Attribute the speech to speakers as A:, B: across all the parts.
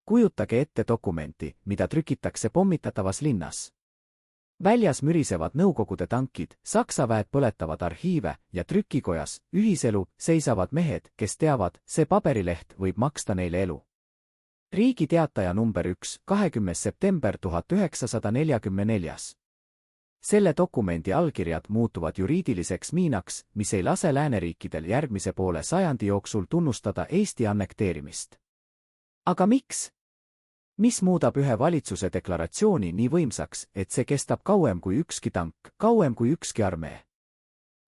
A: Kujutage ette dokumenti, mida trükitakse pommitatavas linnas. Väljas mürisevad Nõukogude tankid, Saksa väed põletavad arhiive ja trükikojas, ühiselu, seisavad mehed, kes teavad, see paberileht võib maksta neile elu. Riigi Teataja number 1, 20. september 1944. Selle dokumendi allkirjad muutuvad juriidiliseks miinaks, mis ei lase lääneriikidel järgmise poole sajandi jooksul tunnustada Eesti annekteerimist. Aga miks? Mis muudab ühe valitsuse deklaratsiooni nii võimsaks, et see kestab kauem kui ükski tank, kauem kui ükski armee?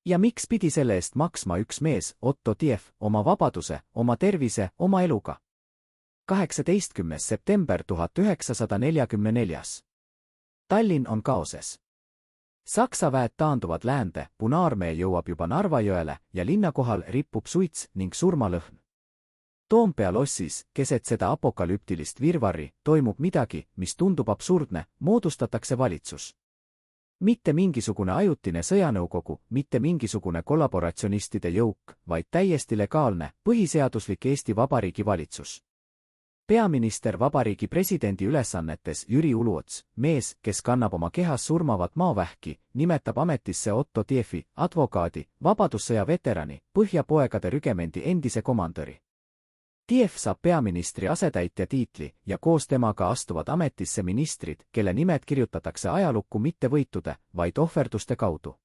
A: Ja miks pidi selle eest maksma üks mees, Otto Tief, oma vabaduse, oma tervise, oma eluga? 18. september 1944. Tallinn on kaoses. Saksa väed taanduvad läände, Punaarmee jõuab juba Narva jõele ja linna kohal ripub suits ning surmalõhn. Toompea lossis, keset seda apokalüptilist virvarri, toimub midagi, mis tundub absurdne, moodustatakse valitsus. Mitte mingisugune ajutine sõjanõukogu, mitte mingisugune kollaboratsionistide jõuk, vaid täiesti legaalne, põhiseaduslik Eesti Vabariigi valitsus. Peaminister Vabariigi presidendi ülesannetes Jüri Uluots, mees, kes kannab oma kehas surmavat maavähki, nimetab ametisse Otto Tiefi, advokaadi, vabadussõja veterani, Põhjapoegade rügemendi endise komandöri. Tief saab peaministri asetäitja tiitli ja koos temaga astuvad ametisse ministrid, kelle nimed kirjutatakse ajalukku mitte võitude, vaid ohverduste kaudu.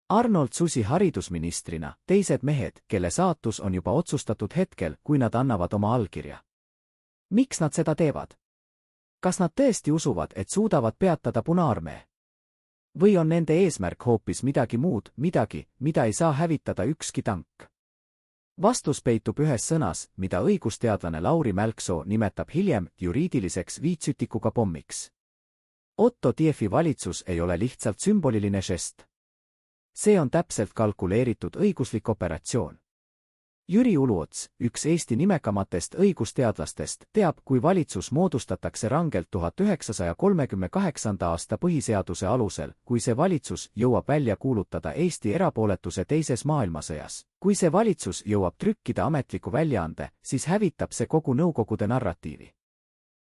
A: Arnold Susi haridusministrina, teised mehed, kelle saatus on juba otsustatud hetkel, kui nad annavad oma allkirja. Miks nad seda teevad? Kas nad tõesti usuvad, et suudavad peatada Punaarmee? Või on nende eesmärk hoopis midagi muud, midagi, mida ei saa hävitada ükski tank? Vastus peitub ühes sõnas, mida õigusteadlane Lauri Mälksoo nimetab hiljem juriidiliseks viitsütikuga pommiks. Otto Tiefi valitsus ei ole lihtsalt sümboliline žest. See on täpselt kalkuleeritud õiguslik operatsioon. Jüri Uluots, üks Eesti nimekamatest õigusteadlastest, teab, kui valitsus moodustatakse rangelt 1938. aasta põhiseaduse alusel, kui see valitsus jõuab välja kuulutada Eesti erapooletuse teises maailmasõjas. Kui see valitsus jõuab trükkida ametliku väljaande, siis hävitab see kogu Nõukogude narratiivi.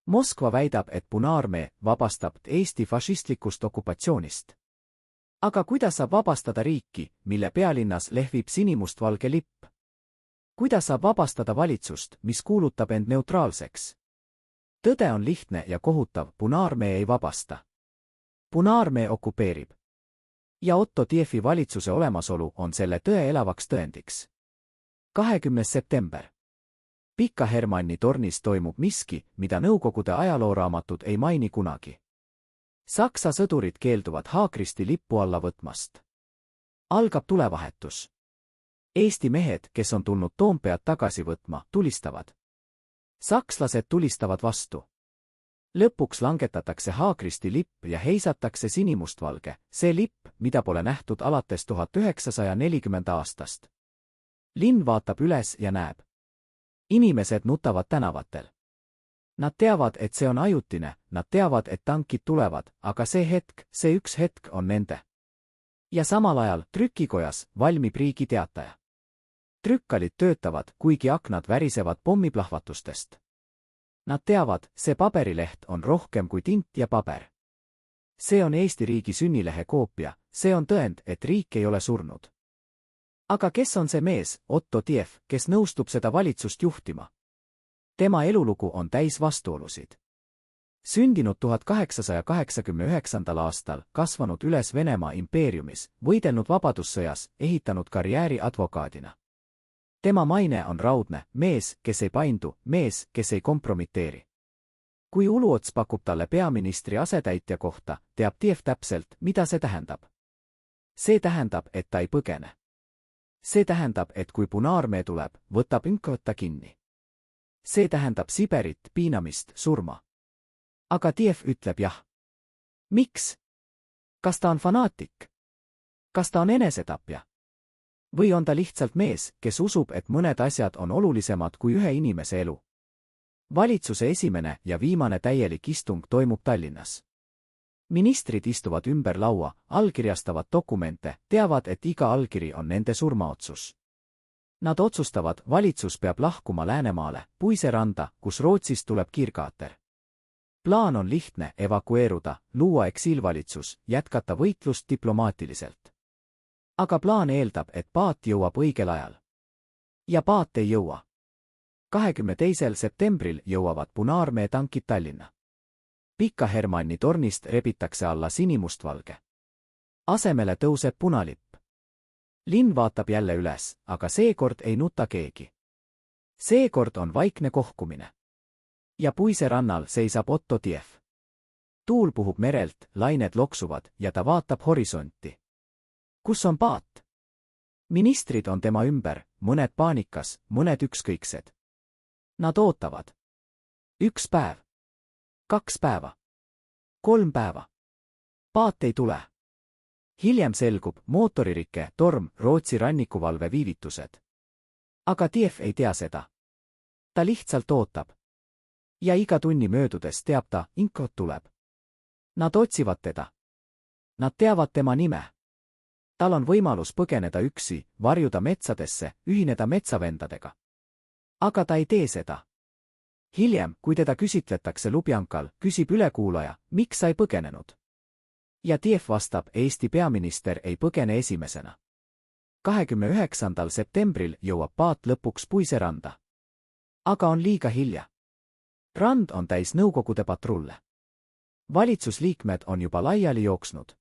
A: Moskva väidab, et Punaarmee vabastab Eesti fašistlikust okupatsioonist. Aga kuidas saab vabastada riiki, mille pealinnas lehvib sinimustvalge lipp? Kuidas saab vabastada valitsust, mis kuulutab end neutraalseks? Tõde on lihtne ja kohutav, Punaarmee ei vabasta. Punaarmee okupeerib. Ja Otto Tiefi valitsuse olemasolu on selle tõe elavaks tõendiks. 20. september. Pika Hermanni tornis toimub miski, mida Nõukogude ajalooraamatud ei maini kunagi. Saksa sõdurid keelduvad Haakristi lippu alla võtmast. Algab tulevahetus. Eesti mehed, kes on tulnud Toompead tagasi võtma, tulistavad. Sakslased tulistavad vastu. Lõpuks langetatakse Haakristi lipp ja heisatakse sinimustvalge, see lipp, mida pole nähtud alates 1940. aastast. Linn vaatab üles ja näeb. Inimesed nutavad tänavatel. Nad teavad, et see on ajutine, nad teavad, et tankid tulevad, aga see hetk, see üks hetk on nende. Ja samal ajal trükikojas valmib Riigi Teataja. Trükkalid töötavad, kuigi aknad värisevad pommiplahvatustest. Nad teavad, see paberileht on rohkem kui tint ja paber. See on Eesti riigi sünnilehe koopia, see on tõend, et riik ei ole surnud. Aga kes on see mees, Otto Tief, kes nõustub seda valitsust juhtima? Tema elulugu on täis vastuolusid. Sündinud 1889. aastal, kasvanud üles Venemaa impeeriumis, võidelnud vabadussõjas, ehitanud karjääri advokaadina. Tema maine on raudne, mees, kes ei paindu, mees, kes ei kompromiteeri. Kui Uluots pakub talle peaministri asetäitja kohta, teab Tief täpselt, mida see tähendab. See tähendab, et ta ei põgene. See tähendab, et kui Punaarmee tuleb, võtab Ünkvõtta kinni. See tähendab Siberit, piinamist, surma. Aga Tief ütleb jah. Miks? Kas ta on fanaatik? Kas ta on enesetapja? Või on ta lihtsalt mees, kes usub, et mõned asjad on olulisemad kui ühe inimese elu? Valitsuse esimene ja viimane täielik istung toimub Tallinnas. Ministrid istuvad ümber laua, allkirjastavad dokumente, teavad, et iga allkiri on nende surmaotsus. Nad otsustavad, valitsus peab lahkuma Läänemaale, Puiseranda, kus Rootsist tuleb kiirkaater. Plaan on lihtne: evakueeruda, luua eksiilvalitsus, jätkata võitlust diplomaatiliselt. Aga plaan eeldab, et paat jõuab õigel ajal. Ja paat ei jõua. 22. septembril jõuavad Punaarmee tankid Tallinna. Pika Hermanni tornist rebitakse alla sinimustvalge. Asemele tõuseb punalipp. Linn vaatab jälle üles, aga seekord ei nuta keegi. Seekord on vaikne kohkumine. Ja Puiserannal seisab Otto Tief. Tuul puhub merelt, lained loksuvad ja ta vaatab horisonti. Kus on paat? Ministrid on tema ümber, mõned paanikas, mõned ükskõiksed. Nad ootavad. 1 päev. 2 päeva. 3 päeva. Paat ei tule. Hiljem selgub mootoririke, torm, Rootsi rannikuvalve viivitused. Aga Tief ei tea seda. Ta lihtsalt ootab. Ja iga tunni möödudes teab ta, Inkot tuleb. Nad otsivad teda. Nad teavad tema nime. Tal on võimalus põgeneda üksi, varjuda metsadesse, ühineda metsavendadega. Aga ta ei tee seda. Hiljem, kui teda küsitletakse Lubjankal, küsib ülekuulaja, miks sa ei põgenenud. Ja Tief vastab, Eesti peaminister ei põgene esimesena. 29. septembril jõuab paat lõpuks Puiseranda. Aga on liiga hilja. Rand on täis Nõukogude patrulle. Valitsusliikmed on juba laiali jooksnud.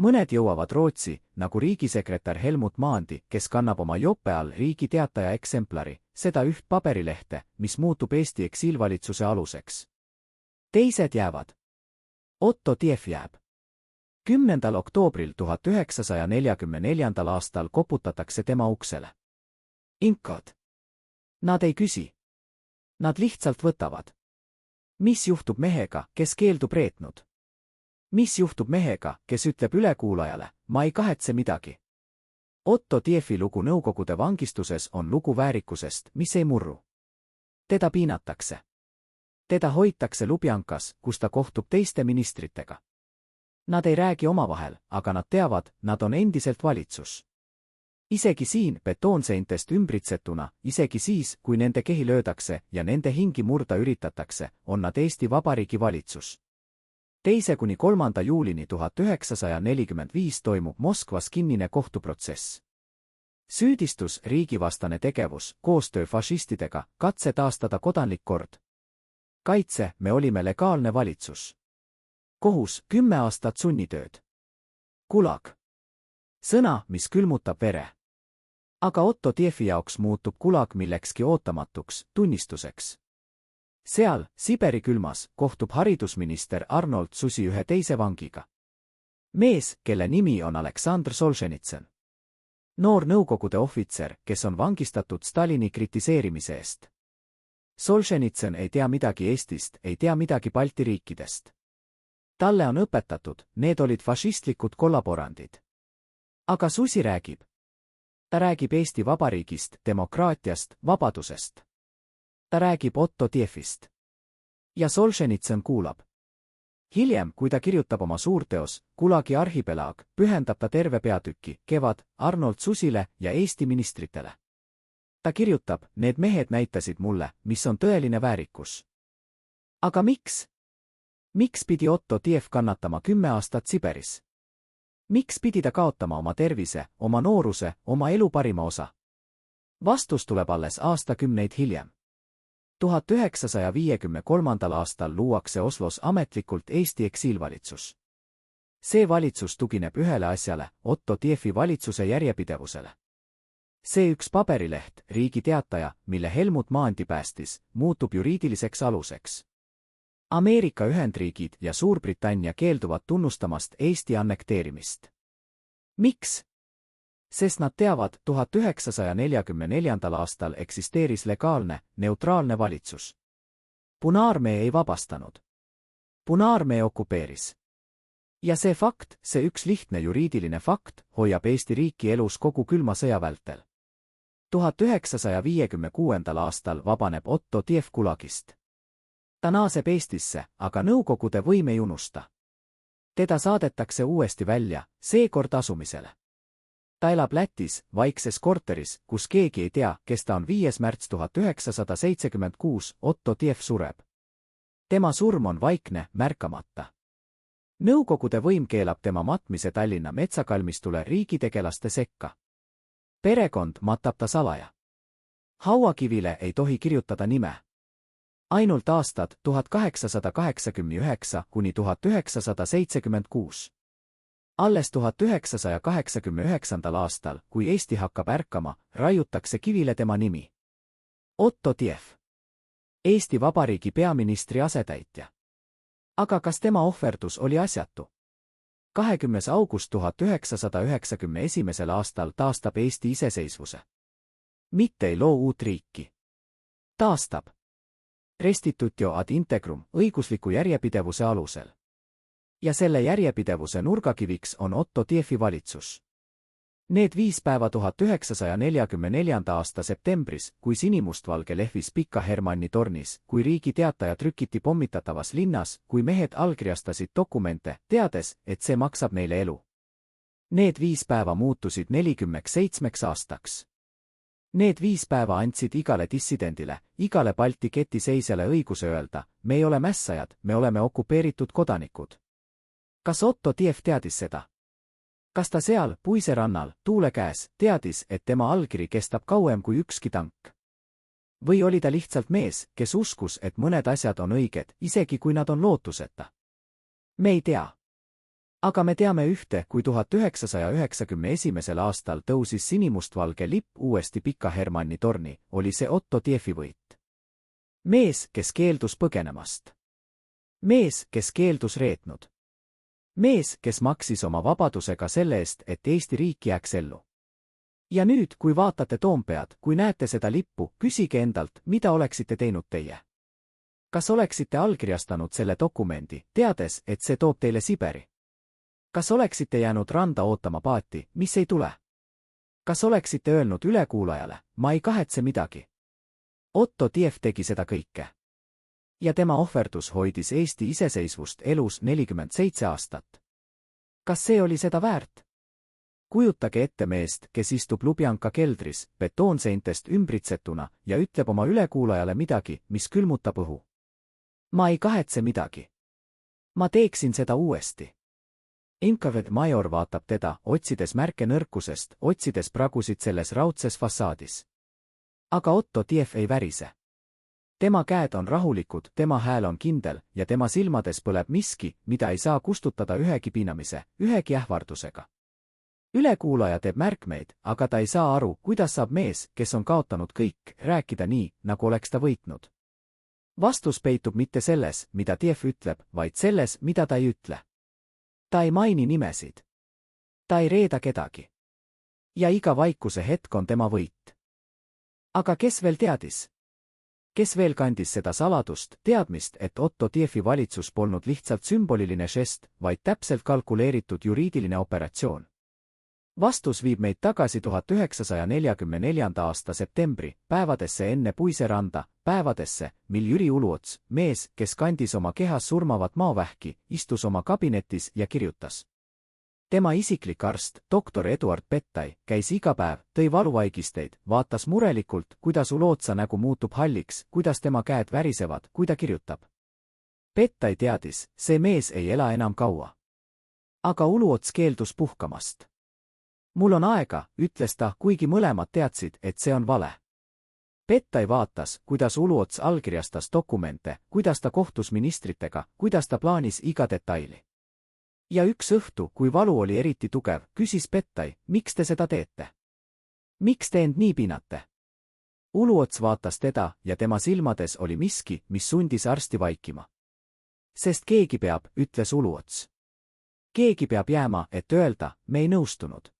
A: Mõned jõuavad Rootsi, nagu riigisekretär Helmut Maandi, kes kannab oma jope all Riigi Teataja eksemplari, seda üht paberilehte, mis muutub Eesti eksiilvalitsuse aluseks. Teised jäävad. Otto Tief jääb. 10. oktoobril 1944. aastal koputatakse tema uksele. Inkod. Nad ei küsi. Nad lihtsalt võtavad. Mis juhtub mehega, kes keeldub reetnud? Mis juhtub mehega, kes ütleb ülekuulajale, ma ei kahetse midagi? Otto Tiefi lugu Nõukogude vangistuses on lugu väärikusest, mis ei murru. Teda piinatakse. Teda hoitakse Lubjankas, kus ta kohtub teiste ministritega. Nad ei räägi omavahel, aga nad teavad, nad on endiselt valitsus. Isegi siin betoonseintest ümbritsetuna, isegi siis, kui nende kehi löödakse ja nende hingi murda üritatakse, on nad Eesti Vabariigi valitsus. 2.–3. juulini 1945 toimub Moskvas kinnine kohtuprotsess. Süüdistus, riigivastane tegevus, koostöö fašistidega, katse taastada kodanlik kord. Kaitse, me olime legaalne valitsus. Kohus, 10 aastat sunnitööd. Gulag. Sõna, mis külmutab vere. Aga Otto Tiefi jaoks muutub gulag millekski ootamatuks, tunnistuseks. Seal, Siberi külmas, kohtub haridusminister Arnold Susi ühe teise vangiga. Mees, kelle nimi on Aleksandr Solženitsõn. Noor Nõukogude ohvitser, kes on vangistatud Stalini kritiseerimise eest. Solženitsõn ei tea midagi Eestist, ei tea midagi Balti riikidest. Talle on õpetatud, need olid fašistlikud kollaborandid. Aga Susi räägib. Ta räägib Eesti Vabariigist, demokraatiast, vabadusest. Ta räägib Otto Tiefist. Ja Solženitsõn kuulab. Hiljem, kui ta kirjutab oma suurteos, Gulagi arhipelaag, pühendab ta terve peatüki, Kevad, Arnold Susile ja Eesti ministritele. Ta kirjutab, need mehed näitasid mulle, mis on tõeline väärikus. Aga miks? Miks pidi Otto Tief kannatama 10 aastat Siberis? Miks pidi ta kaotama oma tervise, oma nooruse, oma elu parima osa? Vastus tuleb alles aastakümneid hiljem. 1953. aastal luuakse Oslos ametlikult Eesti eksiilvalitsus. See valitsus tugineb ühele asjale, Otto Tiefi valitsuse järjepidevusele. See üks paberileht, Riigi Teataja, mille Helmut Maandi päästis, muutub juriidiliseks aluseks. Ameerika Ühendriigid ja Suurbritannia keelduvad tunnustamast Eesti annekteerimist. Miks? Sest nad teavad, 1944. aastal eksisteeris legaalne, neutraalne valitsus. Punaarmee ei vabastanud. Punaarmee okupeeris. Ja see fakt, see üks lihtne juriidiline fakt, hoiab Eesti riiki elus kogu külma sõja vältel. 1956. aastal vabaneb Otto Tief Gulagist. Ta naaseb Eestisse, aga Nõukogude võim ei unusta. Teda saadetakse uuesti välja, seekord asumisele. ta elab Lätis, vaikses korteris, kus keegi ei tea, kes ta on. 5. märts 1976, Otto Tief sureb. Tema surm on vaikne, märkamata. Nõukogude võim keelab tema matmise Tallinna metsakalmistule riigitegelaste sekka. Perekond matab ta salaja. Hauakivile ei tohi kirjutada nime. Ainult aastad 1889 kuni 1976. Alles 1989. aastal, kui Eesti hakkab ärkama, raiutakse kivile tema nimi. Otto Tief. Eesti Vabariigi peaministri asetäitja. Aga kas tema ohverdus oli asjatu? 20. august 1991. aastal taastab Eesti iseseisvuse. Mitte ei loo uut riiki. Taastab. Restitutio ad integrum õigusliku järjepidevuse alusel. Ja selle järjepidevuse nurgakiviks on Otto Tiefi valitsus. Need 5 päeva 1944. aasta septembris, kui sinimustvalge lehvis Pika Hermanni tornis, kui Riigi Teataja trükiti pommitatavas linnas, kui mehed allkirjastasid dokumente, teades, et see maksab neile elu. Need 5 päeva muutusid 47 aastaks. Need 5 päeva andsid igale dissidendile, igale Balti ketiseisjale õiguse öelda, me ei ole mässajad, me oleme okupeeritud kodanikud. Kas Otto Tief teadis seda? Kas ta seal, Puise rannal, tuule käes, teadis, et tema allkiri kestab kauem kui ükski tank? Või oli ta lihtsalt mees, kes uskus, et mõned asjad on õiged, isegi kui nad on lootuseta? Me ei tea. Aga me teame ühte, kui 1991. aastal tõusis sinimustvalge lipp uuesti Pika Hermanni torni, oli see Otto Tiefi võit. Mees, kes keeldus põgenemast. Mees, kes keeldus reetnud. Mees, kes maksis oma vabadusega selle eest, et Eesti riik jääks ellu. Ja nüüd, kui vaatate Toompead, kui näete seda lippu, küsige endalt, mida oleksite teinud teie? Kas oleksite allkirjastanud selle dokumendi, teades, et see toob teile Siberi? Kas oleksite jäänud randa ootama paati, mis ei tule? Kas oleksite öelnud ülekuulajale, ma ei kahetse midagi? Otto Tief tegi seda kõike. Ja tema ohverdus hoidis Eesti iseseisvust elus 47 aastat. Kas see oli seda väärt? Kujutage ette meest, kes istub Lubjanka keldris, betoonseintest ümbritsetuna ja ütleb oma ülekuulajale midagi, mis külmutab õhu. Ma ei kahetse midagi. Ma teeksin seda uuesti. Inkaved major vaatab teda, otsides märke nõrkusest, otsides pragusid selles raudses fassaadis. Aga Otto Tief ei värise. Tema käed on rahulikud, tema hääl on kindel ja tema silmades põleb miski, mida ei saa kustutada ühegi piinamise, ühegi ähvardusega. Ülekuulaja teeb märkmeid, aga ta ei saa aru, kuidas saab mees, kes on kaotanud kõik, rääkida nii, nagu oleks ta võitnud. Vastus peitub mitte selles, mida Tief ütleb, vaid selles, mida ta ei ütle. Ta ei maini nimesid. Ta ei reeda kedagi. Ja iga vaikuse hetk on tema võit. Aga kes veel teadis? Kes veel kandis seda saladust, teadmist, et Otto Tiefi valitsus polnud lihtsalt sümboliline žest, vaid täpselt kalkuleeritud juriidiline operatsioon? Vastus viib meid tagasi 1944. aasta septembri, päevadesse enne Puise randa, päevadesse, mil Jüri Uluots, mees, kes kandis oma kehas surmavat maovähki, istus oma kabinetis ja kirjutas. Tema isiklik arst, doktor Eduard Pettai, käis iga päev, tõi valuvaigisteid, vaatas murelikult, kuidas Uluotsa nägu muutub halliks, kuidas tema käed värisevad, kui ta kirjutab. Pettai teadis, see mees ei ela enam kaua. Aga Uluots keeldus puhkamast. Mul on aega, ütles ta, kuigi mõlemad teadsid, et see on vale. Pettai vaatas, kuidas Uluots allkirjastas dokumente, kuidas ta kohtus ministritega, kuidas ta plaanis iga detaili. Ja üks õhtu, kui valu oli eriti tugev, küsis Pettai, miks te seda teete? Miks te end nii piinate? Uluots vaatas teda ja tema silmades oli miski, mis sundis arsti vaikima. Sest keegi peab, ütles Uluots. Keegi peab jääma, et öelda, me ei nõustunud.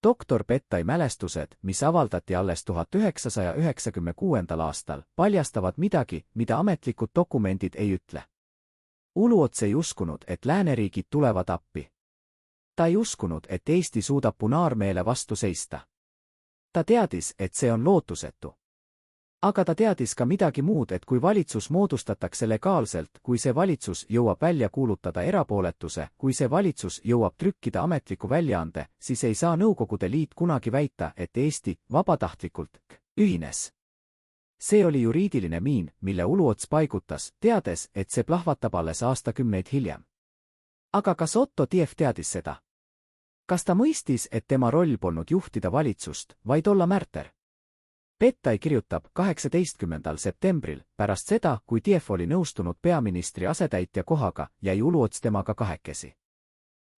A: Doktor Pettai mälestused, mis avaldati alles 1996. aastal, paljastavad midagi, mida ametlikud dokumendid ei ütle. Uluots ei uskunud, et lääneriigid tulevad appi. Ta ei uskunud, et Eesti suudab punaarmeele vastu seista. Ta teadis, et see on lootusetu. Aga ta teadis ka midagi muud, et kui valitsus moodustatakse legaalselt, kui see valitsus jõuab välja kuulutada erapooletuse, kui see valitsus jõuab trükkida ametliku väljaande, siis ei saa Nõukogude Liit kunagi väita, et Eesti vabatahtlikult ühines. See oli juriidiline miin, mille Uluots paigutas, teades, et see plahvatab alles aastakümneid hiljem. Aga kas Otto Tief teadis seda? Kas ta mõistis, et tema roll polnud juhtida valitsust, vaid olla märter? Pettai kirjutab 18. septembril, pärast seda, kui Tief oli nõustunud peaministri asetäitja kohaga, jäi Uluots temaga kahekesi.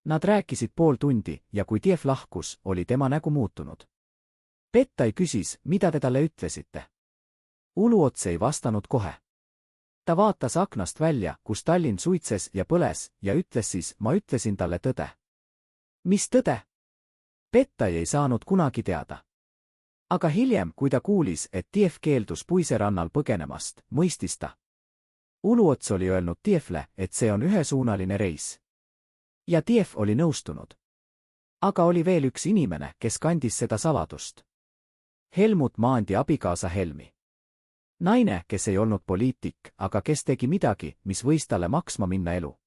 A: Nad rääkisid pool tundi ja kui Tief lahkus, oli tema nägu muutunud. Pettai küsis, mida te talle ütlesite. Uluots ei vastanud kohe. Ta vaatas aknast välja, kus Tallinn suitses ja põles, ja ütles siis, ma ütlesin talle tõde. Mis tõde? Pettai ei saanud kunagi teada. Aga hiljem, kui ta kuulis, et Tief keeldus puiserannal põgenemast, mõistis ta. Uluots oli öelnud Tiefle, et see on ühesuunaline reis. Ja Tief oli nõustunud. Aga oli veel üks inimene, kes kandis seda saladust. Helmut Maandi abikaasa Helmi. Naine, kes ei olnud poliitik, aga kes tegi midagi, mis võis talle maksma minna elu.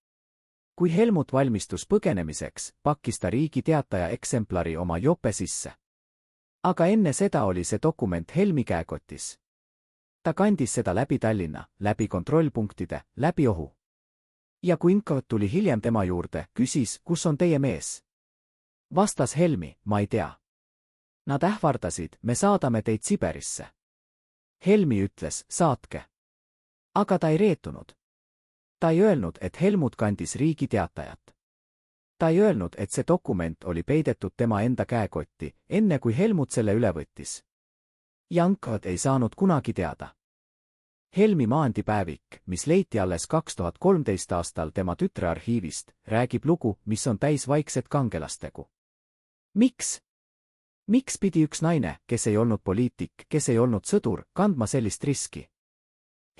A: Kui Helmut valmistus põgenemiseks, pakkis ta Riigi Teataja eksemplari oma jope sisse. Aga enne seda oli see dokument Helmi käekotis. Ta kandis seda läbi Tallinna, läbi kontrollpunktide, läbi ohu. Ja kui Inkot tuli hiljem tema juurde, küsis, kus on teie mees? Vastas Helmi, ma ei tea. Nad ähvardasid, me saadame teid Siberisse. Helmi ütles, saatke. Aga ta ei reetunud. Ta ei öelnud, et Helmut kandis Riigi Teatajat. Ta ei öelnud, et see dokument oli peidetud tema enda käekotti, enne kui Helmut selle üle võttis. Jankod ei saanud kunagi teada. Helmi Maandi päevik, mis leiti alles 2013 aastal tema tütre arhiivist, räägib lugu, mis on täis vaikset kangelastegu. Miks? Miks pidi üks naine, kes ei olnud poliitik, kes ei olnud sõdur, kandma sellist riski?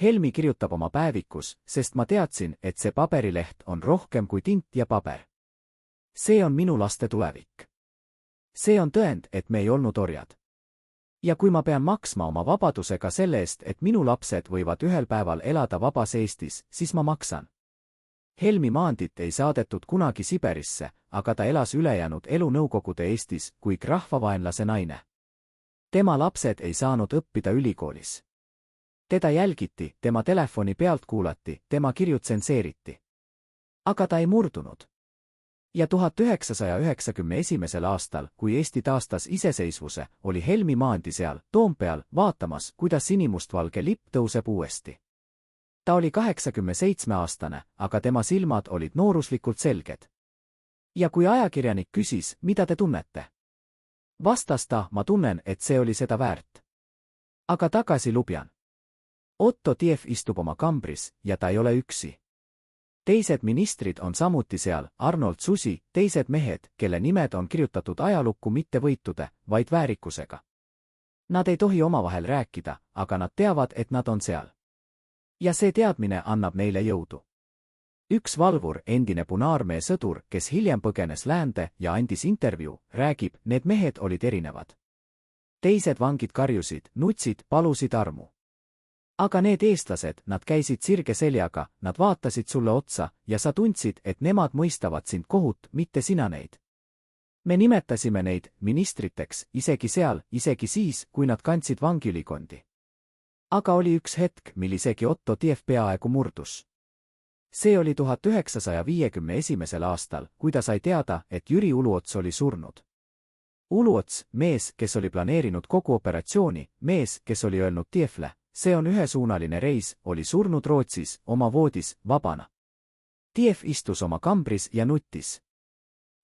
A: Helmi kirjutab oma päevikus, sest ma teadsin, et see paberileht on rohkem kui tint ja paber. See on minu laste tulevik. See on tõend, et me ei olnud orjad. Ja kui ma pean maksma oma vabadusega selle eest, et minu lapsed võivad ühel päeval elada vabas Eestis, siis ma maksan. Helmi Maandit ei saadetud kunagi Siberisse, aga ta elas ülejäänud elu Nõukogude Eestis kui rahvavaenlase naine. Tema lapsed ei saanud õppida ülikoolis. Teda jälgiti, tema telefoni pealt kuulati, tema kirju tsenseeriti. Aga ta ei murdunud. Ja 1991. aastal, kui Eesti taastas iseseisvuse, oli Helmi Maandi seal, Toompeal, vaatamas, kuidas sinimustvalge lipp tõuseb uuesti. Ta oli 87-aastane, aga tema silmad olid nooruslikult selged. Ja kui ajakirjanik küsis, mida te tunnete? Vastas ta, ma tunnen, et see oli seda väärt. Aga tagasi Lubjan. Otto Tief istub oma kambris ja ta ei ole üksi. Teised ministrid on samuti seal, Arnold Susi, teised mehed, kelle nimed on kirjutatud ajalukku mitte võitude, vaid väärikusega. Nad ei tohi omavahel rääkida, aga nad teavad, et nad on seal. Ja see teadmine annab neile jõudu. Üks valvur, endine Punaarmee sõdur, kes hiljem põgenes läände ja andis intervjuu, räägib, need mehed olid erinevad. Teised vangid karjusid, nutsid, palusid armu. Aga need eestlased, nad käisid sirge seljaga, nad vaatasid sulle otsa ja sa tundsid, et nemad mõistavad sind kohut, mitte sina neid. Me nimetasime neid ministriteks, isegi seal, isegi siis, kui nad kandsid vangiülikondi. Aga oli üks hetk, mil isegi Otto Tief peaaegu murdus. See oli 1951. aastal, kui ta sai teada, et Jüri Uluots oli surnud. Uluots, mees, kes oli planeerinud kogu operatsiooni, mees, kes oli öelnud Tiefle, see on ühesuunaline reis, oli surnud Rootsis, oma voodis, vabana. Tief istus oma kambris ja nuttis.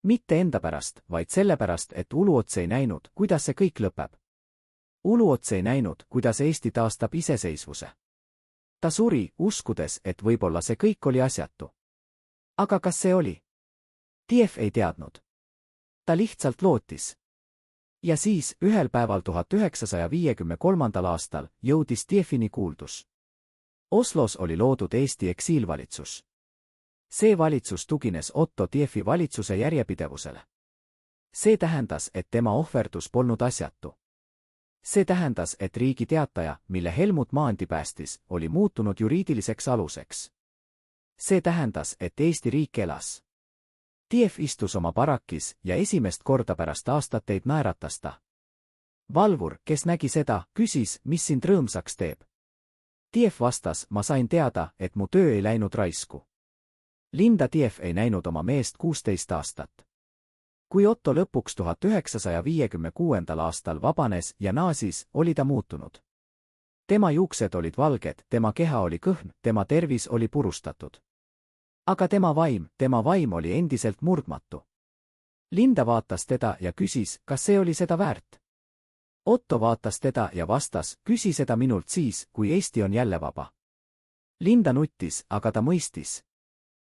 A: Mitte enda pärast, vaid sellepärast, et Uluots ei näinud, kuidas see kõik lõpeb. Uluots ei näinud, kuidas Eesti taastab iseseisvuse. Ta suri, uskudes, et võib-olla see kõik oli asjatu. Aga kas see oli? Tief ei teadnud. Ta lihtsalt lootis. Ja siis, ühel päeval 1953. aastal, jõudis Tiefini kuuldus. Oslos oli loodud Eesti eksiilvalitsus. See valitsus tugines Otto Tiefi valitsuse järjepidevusele. See tähendas, et tema ohverdus polnud asjatu. See tähendas, et Riigi Teataja, mille Helmut Maandi päästis, oli muutunud juriidiliseks aluseks. See tähendas, et Eesti riik elas. Tiev istus oma barakis ja esimest korda pärast aastateid naeratas ta. Valvur, kes nägi seda, küsis, mis sind rõõmsaks teeb. Tiev vastas, ma sain teada, et mu töö ei läinud raisku. Linda Tiev ei näinud oma meest 16 aastat. Kui Otto lõpuks 1956. aastal vabanes ja naasis, oli ta muutunud. Tema juuksed olid valged, tema keha oli kõhn, tema tervis oli purustatud. Aga tema vaim oli endiselt murdmatu. Linda vaatas teda ja küsis, kas see oli seda väärt. Otto vaatas teda ja vastas, küsi seda minult siis, kui Eesti on jälle vaba. Linda nuttis, aga ta mõistis.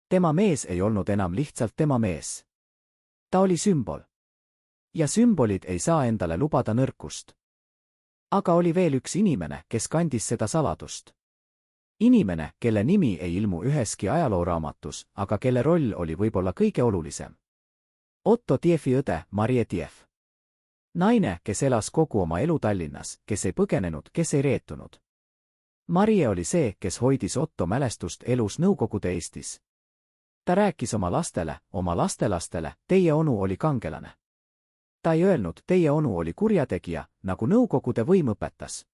A: Tema mees ei olnud enam lihtsalt tema mees. Ta oli sümbol. Ja sümbolid ei saa endale lubada nõrkust. Aga oli veel üks inimene, kes kandis seda saladust. Inimene, kelle nimi ei ilmu üheski ajalooraamatus, aga kelle roll oli võib-olla kõige olulisem. Otto Tiefi õde, Marie Tiev. Naine, kes elas kogu oma elu Tallinnas, kes ei põgenenud, kes ei reetunud. Marie oli see, kes hoidis Otto mälestust elus Nõukogude Eestis. Ta rääkis oma lastele, oma lastelastele, teie onu oli kangelane. Ta ei öelnud, teie onu oli kurjategija, nagu Nõukogude võim õpetas.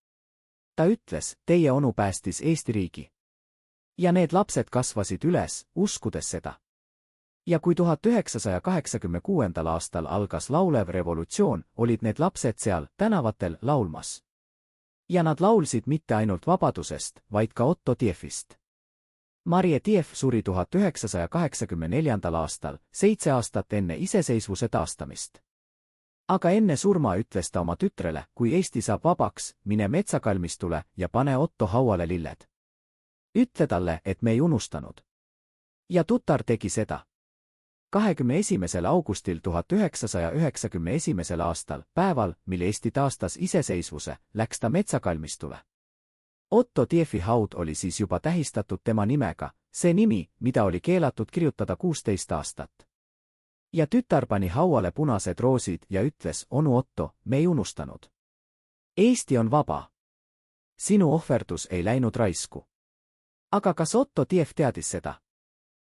A: Ta ütles, teie onu päästis Eesti riigi. Ja need lapsed kasvasid üles, uskudes seda. Ja kui 1986. aastal algas laulev revolutsioon, olid need lapsed seal tänavatel laulmas. Ja nad laulsid mitte ainult vabadusest, vaid ka Otto Tiefist. Marie Tiev suri 1984. aastal, 7 aastat enne iseseisvuse taastamist. Aga enne surma ütles ta oma tütrele, kui Eesti saab vabaks, mine metsakalmistule ja pane Otto hauale lilled. Ütle talle, et me ei unustanud. Ja tutar tegi seda. 21. augustil 1991. aastal, päeval, mil Eesti taastas iseseisvuse, läks ta metsakalmistule. Otto Tiefi haud oli siis juba tähistatud tema nimega, see nimi, mida oli keelatud kirjutada 16 aastat. Ja tütar pani hauale punased roosid ja ütles, onu Otto, me ei unustanud. Eesti on vaba. Sinu ohverdus ei läinud raisku. Aga kas Otto Tiev teadis seda?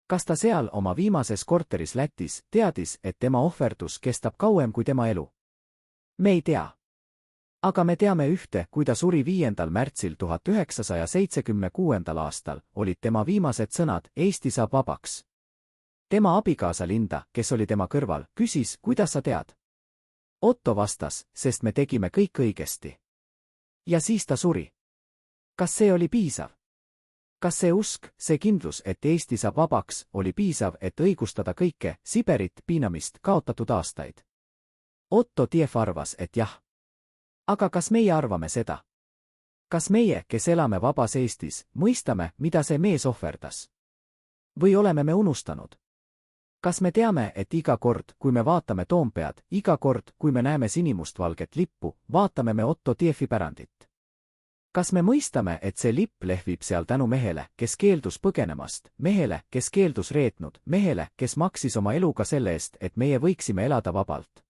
A: Kas ta seal oma viimases korteris Lätis teadis, et tema ohverdus kestab kauem kui tema elu? Me ei tea. Aga me teame ühte, kui ta suri 5. märtsil 1976. aastal, olid tema viimased sõnad, Eesti saab vabaks. Tema abikaasa Linda, kes oli tema kõrval, küsis, kuidas sa tead? Otto vastas, sest me tegime kõik õigesti. Ja siis ta suri. Kas see oli piisav? Kas see usk, see kindlus, et Eesti saab vabaks, oli piisav, et õigustada kõike, Siberit, piinamist, kaotatud aastaid? Otto Tiev arvas, et jah. Aga kas meie arvame seda? Kas meie, kes elame vabas Eestis, mõistame, mida see mees ohverdas? Või oleme me unustanud? Kas me teame, et iga kord, kui me vaatame Toompead, iga kord, kui me näeme sinimustvalget lippu, vaatame me Otto Tiefi pärandit? Kas me mõistame, et see lipp lehvib seal tänu mehele, kes keeldus põgenemast, mehele, kes keeldus reetnud, mehele, kes maksis oma eluga selle eest, et meie võiksime elada vabalt?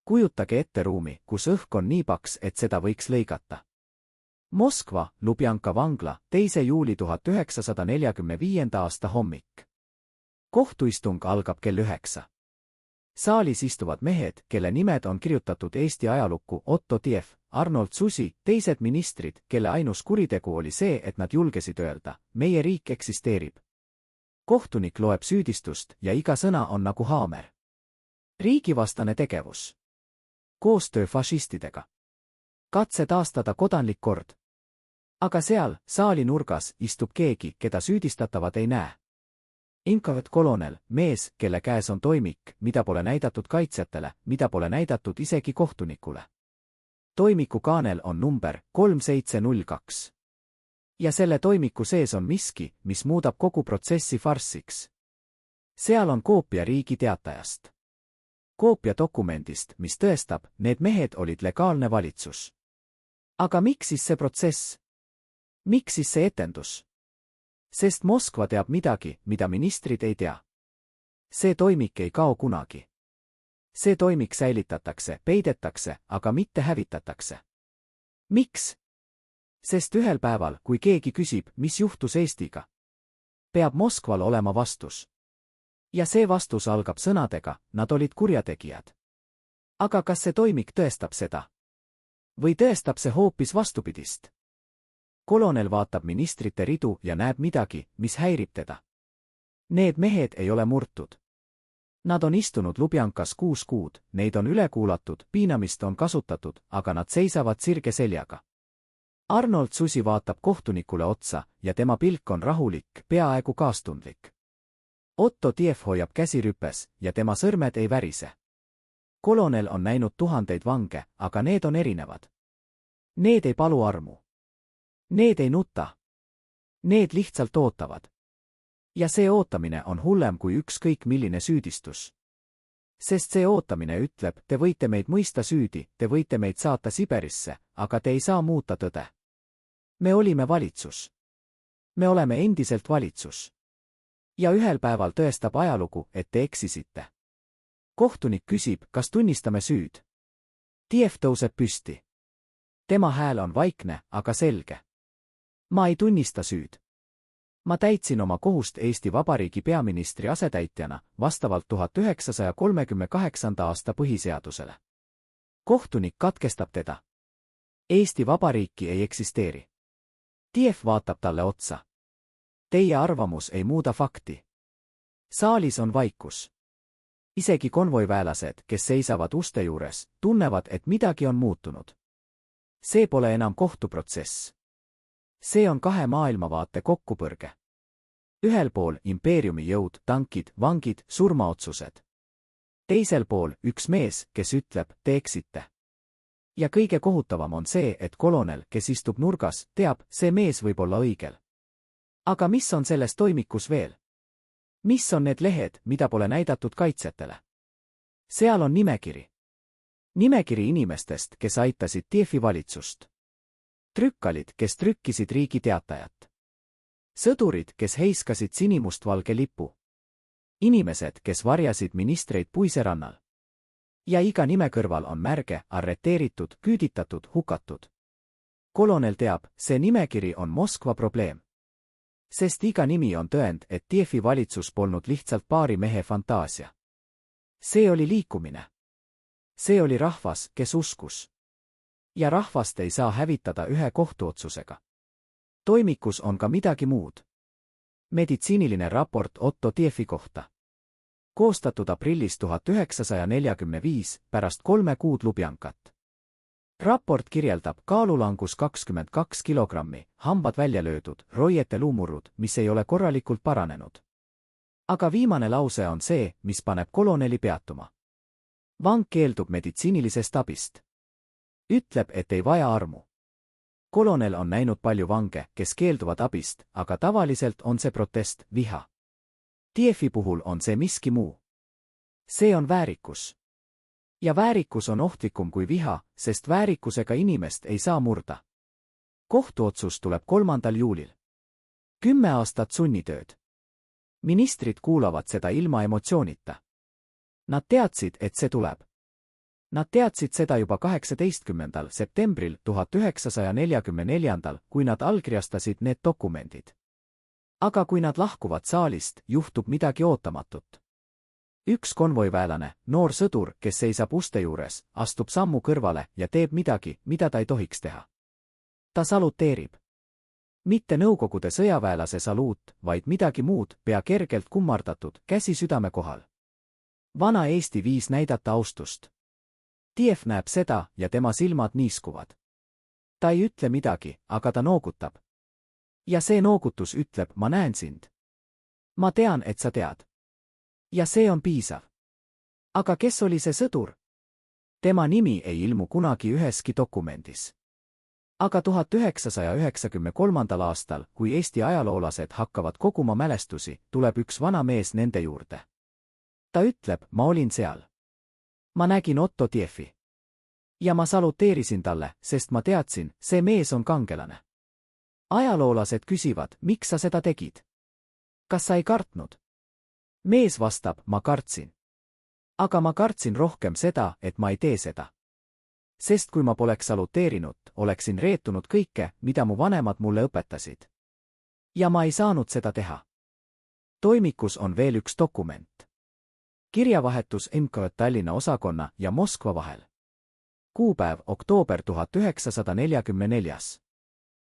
A: Kujutage ette ruumi, kus õhk on nii paks, et seda võiks lõigata. Moskva, Lubjanka vangla, 2. juuli 1945. aasta hommik. Kohtuistung algab kell 9. Saalis istuvad mehed, kelle nimed on kirjutatud Eesti ajalukku, Otto Tiev, Arnold Susi, teised ministrid, kelle ainus kuritegu oli see, et nad julgesid öelda, meie riik eksisteerib. Kohtunik loeb süüdistust ja iga sõna on nagu haamer. Riigivastane tegevus. Koostöö fašistidega. Katse taastada kodanlik kord. Aga seal, saali nurgas, istub keegi, keda süüdistatavad ei näe. Inkavet kolonel, mees, kelle käes on toimik, mida pole näidatud kaitsjatele, mida pole näidatud isegi kohtunikule. Toimiku kaanel on number 3702. Ja selle toimiku sees on miski, mis muudab kogu protsessi farssiks. Seal on koopia Riigi Teatajast. Koopia dokumendist, mis tõestab, need mehed olid legaalne valitsus. Aga miks siis see protsess? Miks siis see etendus? Sest Moskva teab midagi, mida ministrid ei tea. See toimik ei kao kunagi. See toimik säilitatakse, peidetakse, aga mitte hävitatakse. Miks? Sest ühel päeval, kui keegi küsib, mis juhtus Eestiga, peab Moskval olema vastus. Ja see vastus algab sõnadega, nad olid kurjategijad. Aga kas see toimik tõestab seda? Või tõestab see hoopis vastupidist? Kolonel vaatab ministrite ridu ja näeb midagi, mis häirib teda. Need mehed ei ole murtud. Nad on istunud Lubjankas 6 kuud, neid on üle kuulatud, piinamist on kasutatud, aga nad seisavad sirge seljaga. Arnold Susi vaatab kohtunikule otsa ja tema pilk on rahulik, peaaegu kaastundlik. Otto Tiev hoiab käsi rüpes ja tema sõrmed ei värise. Kolonel on näinud tuhandeid vange, aga need on erinevad. Need ei palu armu. Need ei nuta. Need lihtsalt ootavad. Ja see ootamine on hullem kui ükskõik milline süüdistus. Sest see ootamine ütleb, te võite meid mõista süüdi, te võite meid saata Siberisse, aga te ei saa muuta tõde. Me olime valitsus. Me oleme endiselt valitsus. Ja ühel päeval tõestab ajalugu, et te eksisite. Kohtunik küsib, kas tunnistame süüd. Tiev tõuseb püsti. Tema hääl on vaikne, aga selge. Ma ei tunnista süüd. Ma täitsin oma kohust Eesti Vabariigi peaministri asetäitjana vastavalt 1938. aasta põhiseadusele. Kohtunik katkestab teda. Eesti Vabariiki ei eksisteeri. Tiev vaatab talle otsa. Teie arvamus ei muuda fakti. Saalis on vaikus. Isegi konvoiväelased, kes seisavad uste juures, tunnevad, et midagi on muutunud. See pole enam kohtuprotsess. See on kahe maailmavaate kokkupõrge. Ühel pool impeeriumi jõud, tankid, vangid, surmaotsused. Teisel pool üks mees, kes ütleb, te eksite. Ja kõige kohutavam on see, et kolonel, kes istub nurgas, teab, see mees võib olla õigel. Aga mis on selles toimikus veel? Mis on need lehed, mida pole näidatud kaitsjatele? Seal on nimekiri. Nimekiri inimestest, kes aitasid Tievi valitsust. Trükkalid, kes trükkisid Riigi Teatajat. Sõdurid, kes heiskasid sinimustvalge lipu. Inimesed, kes varjasid ministreid puiserannal. Ja iga nime kõrval on märge, arreteeritud, küüditatud, hukatud. Kolonel teab, see nimekiri on Moskva probleem. Sest iga nimi on tõend, et Tievi valitsus polnud lihtsalt paari mehe fantaasia. See oli liikumine. See oli rahvas, kes uskus. Ja rahvast ei saa hävitada ühe kohtuotsusega. Toimikus on ka midagi muud. Meditsiiniline raport Otto Tievi kohta. Koostatud aprillis 1945, pärast 3 kuud Lubjankat. Raport kirjeldab kaalulangus 22 kilogrammi, hambad välja löödud, roiete luumurrud, mis ei ole korralikult paranenud. Aga viimane lause on see, mis paneb koloneli peatuma. Vang keeldub meditsiinilisest abist. Ütleb, et ei vaja armu. Kolonel on näinud palju vange, kes keelduvad abist, aga tavaliselt on see protest, viha. Tievi puhul on see miski muu. See on väärikus. Ja väärikus on ohtlikum kui viha, sest väärikusega inimest ei saa murda. Kohtuotsus tuleb 3. juulil. 10 aastat sunnitööd. Ministrid kuulavad seda ilma emotsioonita. Nad teadsid, et see tuleb. Nad teadsid seda juba 18. septembril 1944, kui nad allkirjastasid need dokumendid. Aga kui nad lahkuvad saalist, juhtub midagi ootamatut. Üks konvoiväelane, noor sõdur, kes seisab uste juures, astub sammu kõrvale ja teeb midagi, mida ta ei tohiks teha. Ta saluteerib. Mitte Nõukogude sõjaväelase saluut, vaid midagi muud, pea kergelt kummardatud, käsi südame kohal. Vana Eesti viis näidata austust. Tiev näeb seda ja tema silmad niiskuvad. Ta ei ütle midagi, aga ta noogutab. Ja see noogutus ütleb, ma näen sind. Ma tean, et sa tead. Ja see on piisav. Aga kes oli see sõdur? Tema nimi ei ilmu kunagi üheski dokumendis. Aga 1993. aastal, kui Eesti ajaloolased hakkavad koguma mälestusi, tuleb üks vana mees nende juurde. Ta ütleb, ma olin seal. Ma nägin Otto Tievi. Ja ma saluteerisin talle, sest ma teadsin, see mees on kangelane. Ajaloolased küsivad, miks sa seda tegid? Kas sa ei kartnud? Mees vastab, ma kartsin. Aga ma kartsin rohkem seda, et ma ei tee seda. Sest kui ma poleks saluteerinud, oleksin reetunud kõike, mida mu vanemad mulle õpetasid. Ja ma ei saanud seda teha. Toimikus on veel üks dokument. Kirjavahetus NKVD Tallinna osakonna ja Moskva vahel. Kuupäev oktoober 1944.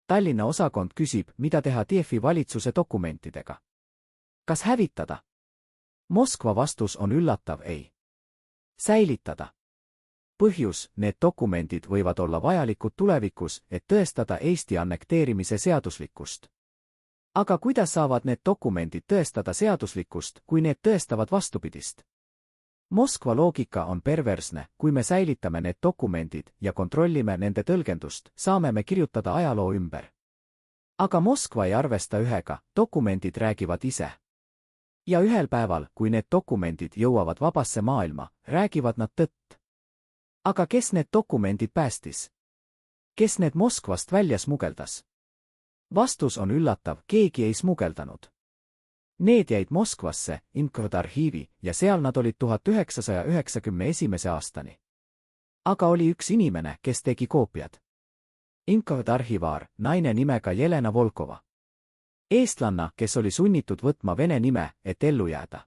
A: Tallinna osakond küsib, mida teha TIEF-i valitsuse dokumentidega. Kas hävitada? Moskva vastus on üllatav ei. Säilitada. Põhjus, need dokumendid võivad olla vajalikud tulevikus, et tõestada Eesti annekteerimise seaduslikkust. Aga kuidas saavad need dokumendid tõestada seaduslikkust, kui need tõestavad vastupidist? Moskva loogika on perversne, kui me säilitame need dokumendid ja kontrollime nende tõlgendust, saame me kirjutada ajaloo ümber. Aga Moskva ei arvesta ühega, dokumendid räägivad ise. Ja ühel päeval, kui need dokumendid jõuavad vabasse maailma, räägivad nad tõtt. Aga kes need dokumendid päästis? Kes need Moskvast välja smugeldas? Vastus on üllatav, keegi ei smugeldanud. Need jäid Moskvasse, NKVD arhiivi, ja seal nad olid 1991. aastani. Aga oli üks inimene, kes tegi koopiad. NKVD arhivaar, naine nimega Jelena Volkova. Eestlanna, kes oli sunnitud võtma vene nime, et ellu jääda.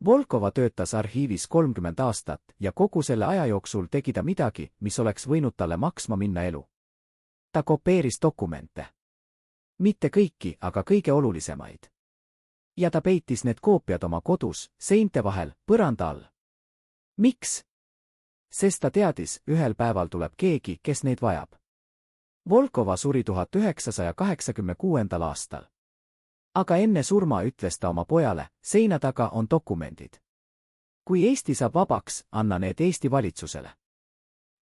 A: Volkova töötas arhiivis 30 aastat ja kogu selle aja jooksul tegi ta midagi, mis oleks võinud talle maksma minna elu. Ta kopeeris dokumente. Mitte kõiki, aga kõige olulisemaid. Ja ta peitis need koopiad oma kodus, seinte vahel, põranda all. Miks? Sest ta teadis, ühel päeval tuleb keegi, kes neid vajab. Volkova suri 1986. aastal. Aga enne surma ütles ta oma pojale, seina taga on dokumendid. Kui Eesti saab vabaks, anna need Eesti valitsusele.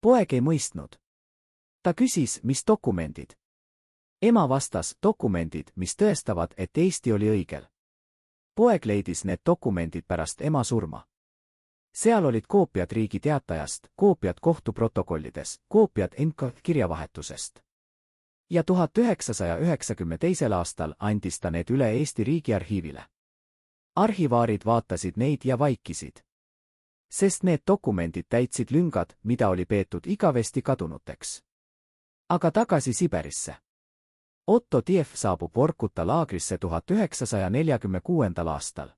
A: Poeg ei mõistnud. Ta küsis, mis dokumendid. Ema vastas, dokumendid, mis tõestavad, et Eesti oli õigel. Poeg leidis need dokumendid pärast ema surma. Seal olid koopiad Riigi Teatajast, koopiad kohtuprotokollides, koopiad NKVD kirjavahetusest. Ja 1992. aastal andis ta need üle Eesti Riigiarhiivile. Arhivaarid vaatasid neid ja vaikisid. Sest need dokumendid täitsid lüngad, mida oli peetud igavesti kadunuteks. Aga tagasi Siberisse. Otto Tieff saabub Vorkuta laagrisse 1946. aastal.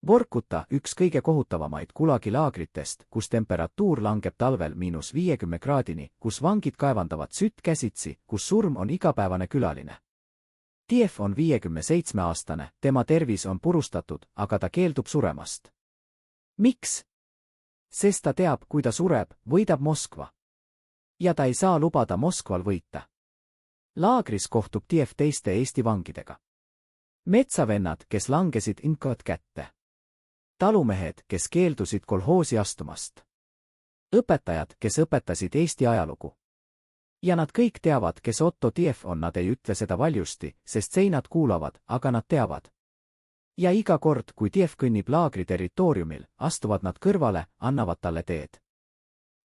A: Vorkuta, üks kõige kohutavamaid Gulagi laagritest, kus temperatuur langeb talvel -50 kraadini, kus vangid kaevandavad sütt käsitsi, kus surm on igapäevane külaline. Tieff on 57-aastane, tema tervis on purustatud, aga ta keeldub suremast. Miks? Sest ta teab, kui ta sureb, võidab Moskva. Ja ta ei saa lubada Moskval võita. Laagris kohtub Tieff teiste Eesti vangidega. Metsavennad, kes langesid NKVD kätte. Talumehed, kes keeldusid kolhoosi astumast. Õpetajad, kes õpetasid Eesti ajalugu. Ja nad kõik teavad, kes Otto Tieff on, nad ei ütle seda valjusti, sest seinad kuulavad, aga nad teavad. Ja iga kord, kui Tieff kõnnib laagri territooriumil, astuvad nad kõrvale, annavad talle teed.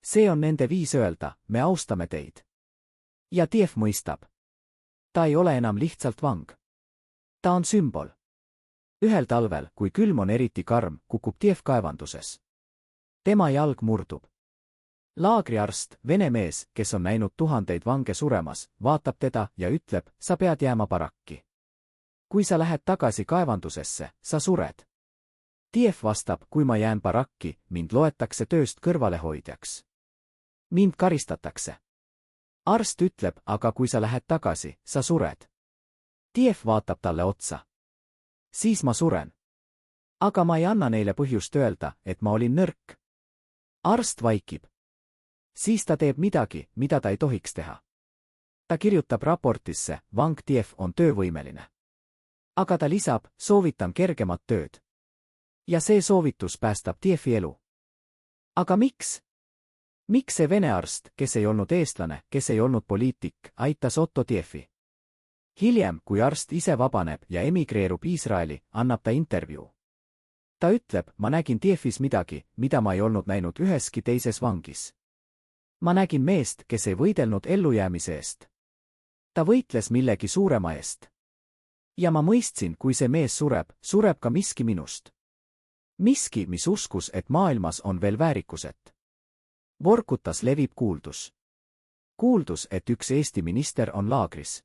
A: See on nende viis öelda, me austame teid. Ja Tieff mõistab. Ta ei ole enam lihtsalt vang. Ta on sümbol. Ühel talvel, kui külm on eriti karm, kukub Tieff kaevanduses. Tema jalg murdub. Laagriarst, vene mees, kes on näinud tuhandeid vange suremas, vaatab teda ja ütleb, sa pead jääma barakki. Kui sa lähed tagasi kaevandusesse, sa sured. Tieff vastab, kui ma jään barakki, mind loetakse tööst kõrvalehoidjaks. Mind karistatakse. Arst ütleb, aga kui sa lähed tagasi, sa sured. Tieff vaatab talle otsa. Siis ma suren. Aga ma ei anna neile põhjust öelda, et ma olin nõrk. Arst vaikib. Siis ta teeb midagi, mida ta ei tohiks teha. Ta kirjutab raportisse, vang Tieff on töövõimeline. Aga ta lisab, soovitan kergemat tööd. Ja see soovitus päästab Tieffi elu. Aga miks? Miks see vene arst, kes ei olnud eestlane, kes ei olnud poliitik, aitas Otto Tieffi? Hiljem, kui arst ise vabaneb ja emigreerub Iisraeli, annab ta intervjuu. Ta ütleb, ma nägin Tieffis midagi, mida ma ei olnud näinud üheski teises vangis. Ma nägin meest, kes ei võidelnud ellujäämise eest. Ta võitles millegi suurema eest. Ja ma mõistsin, kui see mees sureb, sureb ka miski minust. Miski, mis uskus, et maailmas on veel väärikuset. Vorkutas levib kuuldus. Kuuldus, et üks Eesti minister on laagris.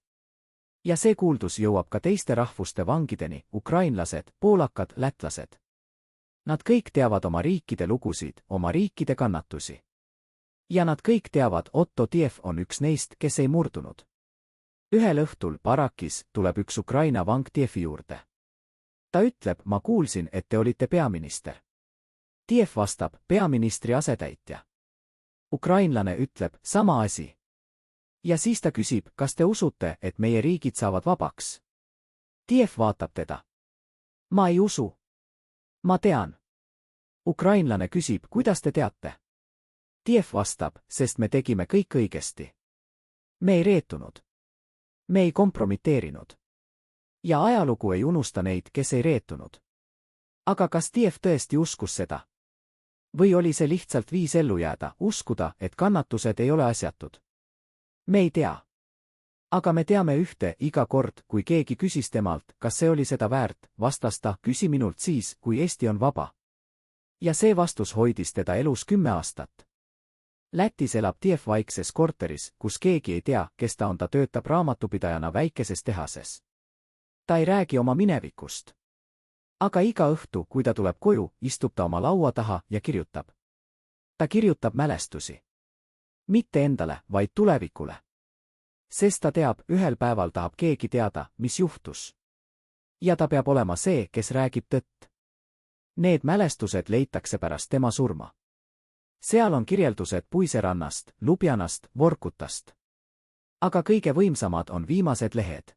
A: Ja see kuuldus jõuab ka teiste rahvuste vangideni, ukrainlased, poolakad, lätlased. Nad kõik teavad oma riikide lugusid, oma riikide kannatusi. Ja nad kõik teavad, Otto Tiev on üks neist, kes ei murdunud. Ühel õhtul barakis tuleb üks Ukraina vang Tievi juurde. Ta ütleb, ma kuulsin, et te olite peaminister. Tiev vastab, peaministri asetäitja. Ukrainlane ütleb, sama asi. Ja siis ta küsib, kas te usute, et meie riigid saavad vabaks? Tiev vaatab teda. Ma ei usu. Ma tean. Ukrainlane küsib, kuidas te teate? Tiev vastab, sest me tegime kõik õigesti. Me ei reetunud. Me ei kompromiteerinud. Ja ajalugu ei unusta neid, kes ei reetunud. Aga kas Tiev tõesti uskus seda? Või oli see lihtsalt viis ellu jääda, uskuda, et kannatused ei ole asjatud? Me ei tea. Aga me teame ühte, iga kord, kui keegi küsis temalt, kas see oli seda väärt, vastas ta, küsi minult siis, kui Eesti on vaba. Ja see vastus hoidis teda elus 10 aastat. Lätis elab Tiev vaikses korteris, kus keegi ei tea, kes ta on, ta töötab raamatupidajana väikeses tehases. Ta ei räägi oma minevikust. Aga iga õhtu, kui ta tuleb koju, istub ta oma laua taha ja kirjutab. Ta kirjutab mälestusi. Mitte endale, vaid tulevikule. Sest ta teab, ühel päeval tahab keegi teada, mis juhtus. Ja ta peab olema see, kes räägib tõtt. Need mälestused leitakse pärast tema surma. Seal on kirjeldused Puiserannast, Lubjanast, Vorkutast. Aga kõige võimsamad on viimased lehed.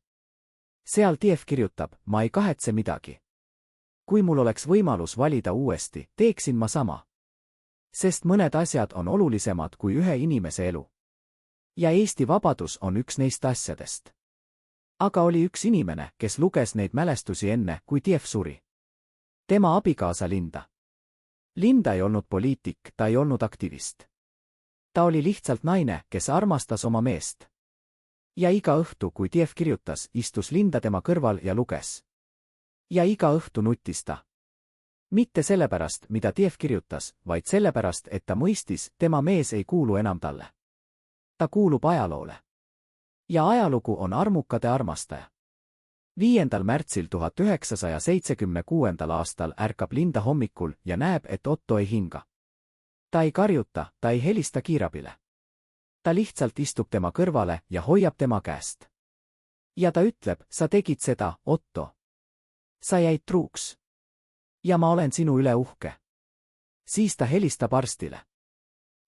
A: Seal Tiev kirjutab, ma ei kahetse midagi. Kui mul oleks võimalus valida uuesti, teeksin ma sama. Sest mõned asjad on olulisemad kui ühe inimese elu. Ja Eesti vabadus on üks neist asjadest. Aga oli üks inimene, kes luges neid mälestusi enne, kui Tiev suri. Tema abikaasa Linda. Linda ei olnud poliitik, ta ei olnud aktivist. Ta oli lihtsalt naine, kes armastas oma meest. Ja iga õhtu, kui Tiev kirjutas, istus Linda tema kõrval ja luges. Ja iga õhtu nuttis ta. Mitte sellepärast, mida Tiev kirjutas, vaid sellepärast, et ta mõistis, tema mees ei kuulu enam talle. Ta kuulub ajaloole. Ja ajalugu on armukade armastaja. 5. märtsil 1976. aastal ärkab Linda hommikul ja näeb, et Otto ei hinga. Ta ei karjuta, ta ei helista kiirabile. Ta lihtsalt istub tema kõrvale ja hoiab tema käest. Ja ta ütleb, sa tegid seda, Otto. Sa jäid truuks. Ja ma olen sinu üle uhke. Siis ta helistab arstile.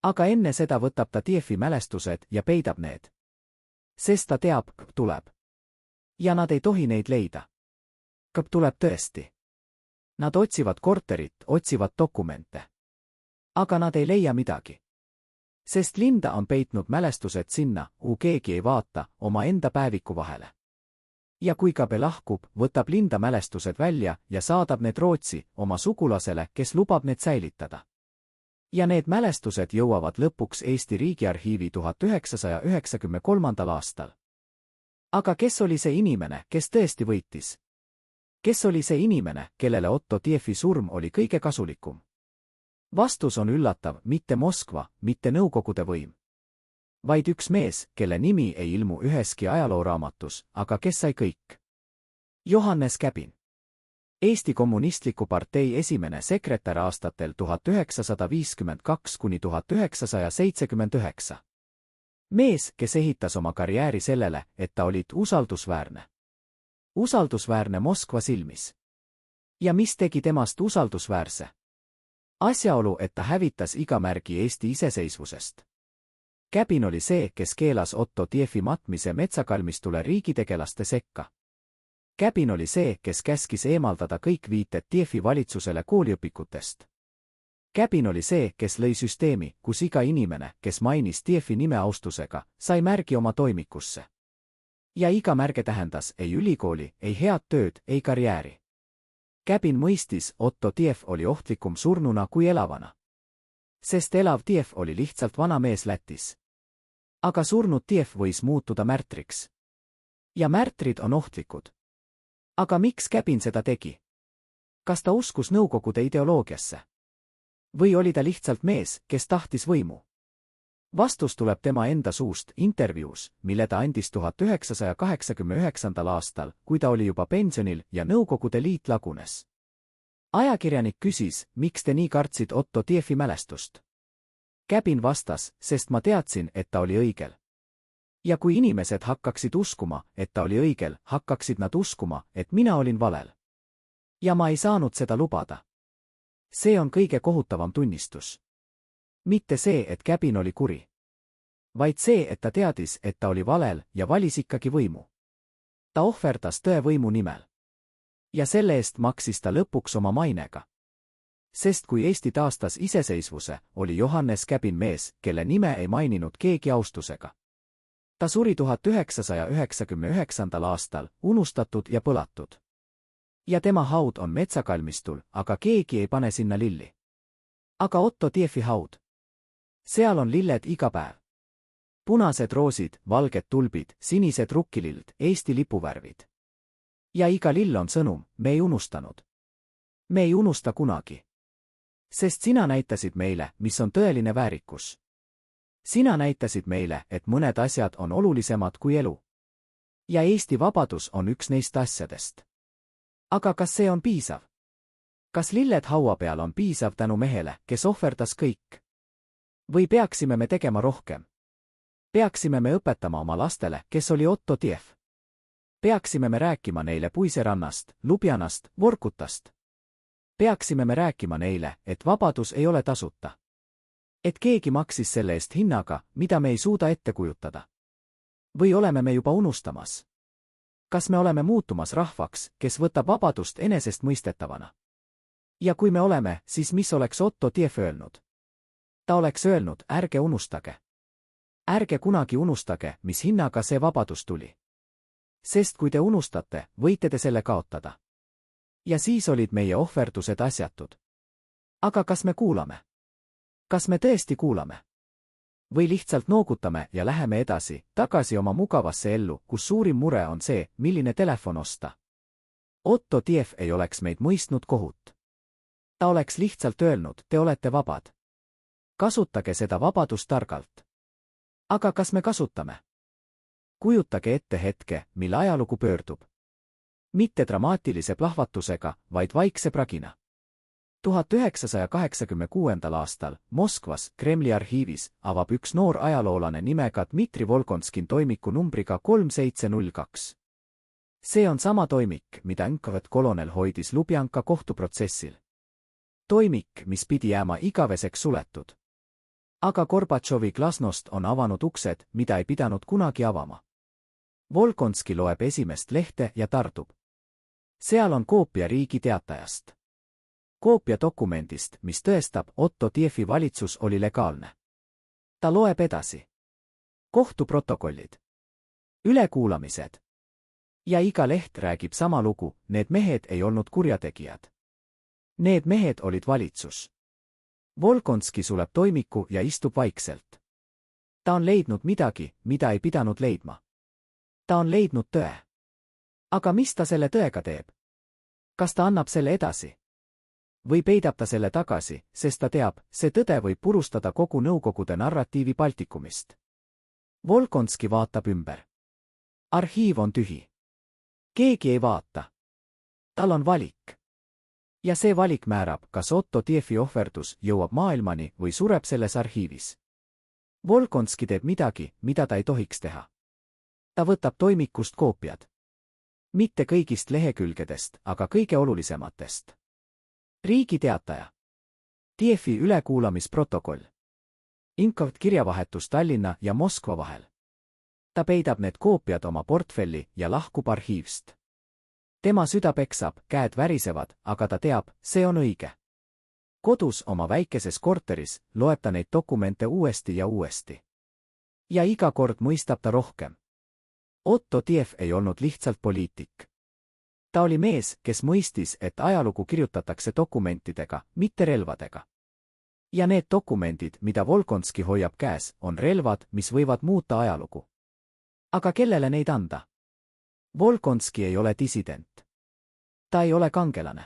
A: Aga enne seda võtab ta Tievi mälestused ja peidab need. Sest ta teab, tuleb. Ja nad ei tohi neid leida. Kõp tuleb tõesti. Nad otsivad korterit, otsivad dokumente. Aga nad ei leia midagi. Sest Linda on peitnud mälestused sinna, kuhu keegi ei vaata, oma enda päeviku vahele. Ja kui Kabe lahkub, võtab Linda mälestused välja ja saadab need Rootsi, oma sugulasele, kes lubab need säilitada. Ja need mälestused jõuavad lõpuks Eesti Riigiarhiivi 1993. aastal. Aga kes oli see inimene, kes tõesti võitis? Kes oli see inimene, kellele Otto Tievi surm oli kõige kasulikum? Vastus on üllatav, mitte Moskva, mitte Nõukogude võim. Vaid üks mees, kelle nimi ei ilmu üheski ajalooraamatus, aga kes sai kõik. Johannes Käbin. Eesti Kommunistliku Partei esimene sekretär aastatel 1952 kuni 1979. Mees, kes ehitas oma karjääri sellele, et ta oli usaldusväärne. Usaldusväärne Moskva silmis. Ja mis tegi temast usaldusväärse? Asjaolu, et ta hävitas iga märgi Eesti iseseisvusest. Käbin oli see, kes keelas Otto Tievi matmise metsakalmistule riigitegelaste sekka. Käbin oli see, kes käskis eemaldada kõik viited Tievi valitsusele kooliõpikutest. Käbin oli see, kes lõi süsteemi, kus iga inimene, kes mainis Tievi nime austusega, sai märgi oma toimikusse. Ja iga märge tähendas ei ülikooli, ei head tööd, ei karjääri. Käbin mõistis, Otto Tiev oli ohtlikum surnuna kui elavana. Sest elav Tiev oli lihtsalt vana mees Lätis. Aga surnud Tiev võis muutuda märtriks. Ja märtrid on ohtlikud. Aga miks Käbin seda tegi? Kas ta uskus Nõukogude ideoloogiasse? Või oli ta lihtsalt mees, kes tahtis võimu? Vastus tuleb tema enda suust intervjuus, mille ta andis 1989. aastal, kui ta oli juba pensionil ja Nõukogude Liit lagunes. Ajakirjanik küsis, miks te nii kartsid Otto Tiefi mälestust. Käbin vastas, sest ma teadsin, et ta oli õigel. Ja kui inimesed hakkaksid uskuma, et ta oli õigel, hakkaksid nad uskuma, et mina olin valel. Ja ma ei saanud seda lubada. See on kõige kohutavam tunnistus. Mitte see, et Käbin oli kuri. Vaid see, et ta teadis, et ta oli valel ja valis ikkagi võimu. Ta ohverdas tõe võimu nimel. Ja selle eest maksis ta lõpuks oma mainega. Sest kui Eesti taastas iseseisvuse, oli Johannes Käbin mees, kelle nime ei maininud keegi austusega. Ta suri 1999. aastal, unustatud ja põlatud. Ja tema haud on metsakalmistul, aga keegi ei pane sinna lilli. Aga Otto Tiefi haud? Seal on lilled iga päev. Punased roosid, valged tulbid, sinised rukkilild, Eesti lipuvärvid. Ja iga lill on sõnum, me ei unustanud. Me ei unusta kunagi. Sest sina näitasid meile, mis on tõeline väärikus. Sina näitasid meile, et mõned asjad on olulisemad kui elu. Ja Eesti vabadus on üks neist asjadest. Aga kas see on piisav? Kas lilled haua peal on piisav tänu mehele, kes ohverdas kõik? Või peaksime me tegema rohkem? Peaksime me õpetama oma lastele, kes oli Otto Tief? Peaksime me rääkima neile Puiserannast, Lubjanast, Vorkutast? Peaksime me rääkima neile, et vabadus ei ole tasuta? Et keegi maksis selle eest hinnaga, mida me ei suuda ette kujutada? Või oleme me juba unustamas? Kas me oleme muutumas rahvaks, kes võtab vabadust enesestmõistetavana? Ja kui me oleme, siis mis oleks Otto Tief öelnud? Ta oleks öelnud, ärge unustage. Ärge kunagi unustage, mis hinnaga see vabadus tuli. Sest kui te unustate, võite te selle kaotada. Ja siis olid meie ohverdused asjatud. Aga kas me kuulame? Kas me tõesti kuulame? Või lihtsalt noogutame ja läheme edasi, tagasi oma mugavasse ellu, kus suurim mure on see, milline telefon osta? Otto Tief ei oleks meid mõistnud kohut. Ta oleks lihtsalt öelnud, te olete vabad. Kasutage seda vabadust targalt. Aga kas me kasutame? Kujutage ette hetke, mil ajalugu pöördub. Mitte dramaatilise plahvatusega, vaid vaikse pragina. 1986. aastal Moskvas Kremli arhiivis avab üks noor ajaloolane nimega Dmitri Volkonskin toimiku numbriga 3702. See on sama toimik, mida NKVD kolonel hoidis Lubjanka kohtuprotsessil. Toimik, mis pidi jääma igaveseks suletud. Aga Gorbatšovi glasnost on avanud uksed, mida ei pidanud kunagi avama. Volkonski loeb esimest lehte ja tardub. Seal on koopia Riigi Teatajast. Koopia dokumendist, mis tõestab, Otto Tiefi valitsus oli legaalne. Ta loeb edasi. Kohtuprotokollid. Ülekuulamised. Ja iga leht räägib sama lugu, need mehed ei olnud kurjategijad. Need mehed olid valitsus. Volkonski suleb toimiku ja istub vaikselt. Ta on leidnud midagi, mida ei pidanud leidma. Ta on leidnud tõe. Aga mis ta selle tõega teeb? Kas ta annab selle edasi? Või peidab ta selle tagasi, sest ta teab, see tõde võib purustada kogu Nõukogude narratiivi Baltikumist. Volkonski vaatab ümber. Arhiiv on tühi. Keegi ei vaata. Tal on valik. Ja see valik määrab, kas Otto Tiefi ohverdus jõuab maailmani või sureb selles arhiivis. Volkonski teeb midagi, mida ta ei tohiks teha. Ta võtab toimikust koopiad. Mitte kõigist lehekülgedest, aga kõige olulisematest. Riigi Teataja. Tiefi ülekuulamisprotokoll. NKVD kirjavahetus Tallinna ja Moskva vahel. Ta peidab need koopiad oma portfelli ja lahkub arhiivist. Tema süda peksab, käed värisevad, aga ta teab, see on õige. Kodus oma väikeses korteris loeb ta neid dokumente uuesti ja uuesti. Ja iga kord mõistab ta rohkem. Otto Tief ei olnud lihtsalt poliitik. Ta oli mees, kes mõistis, et ajalugu kirjutatakse dokumentidega, mitte relvadega. Ja need dokumendid, mida Volkonski hoiab käes, on relvad, mis võivad muuta ajalugu. Aga kellele neid anda? Volkonski ei ole dissident. Ta ei ole kangelane.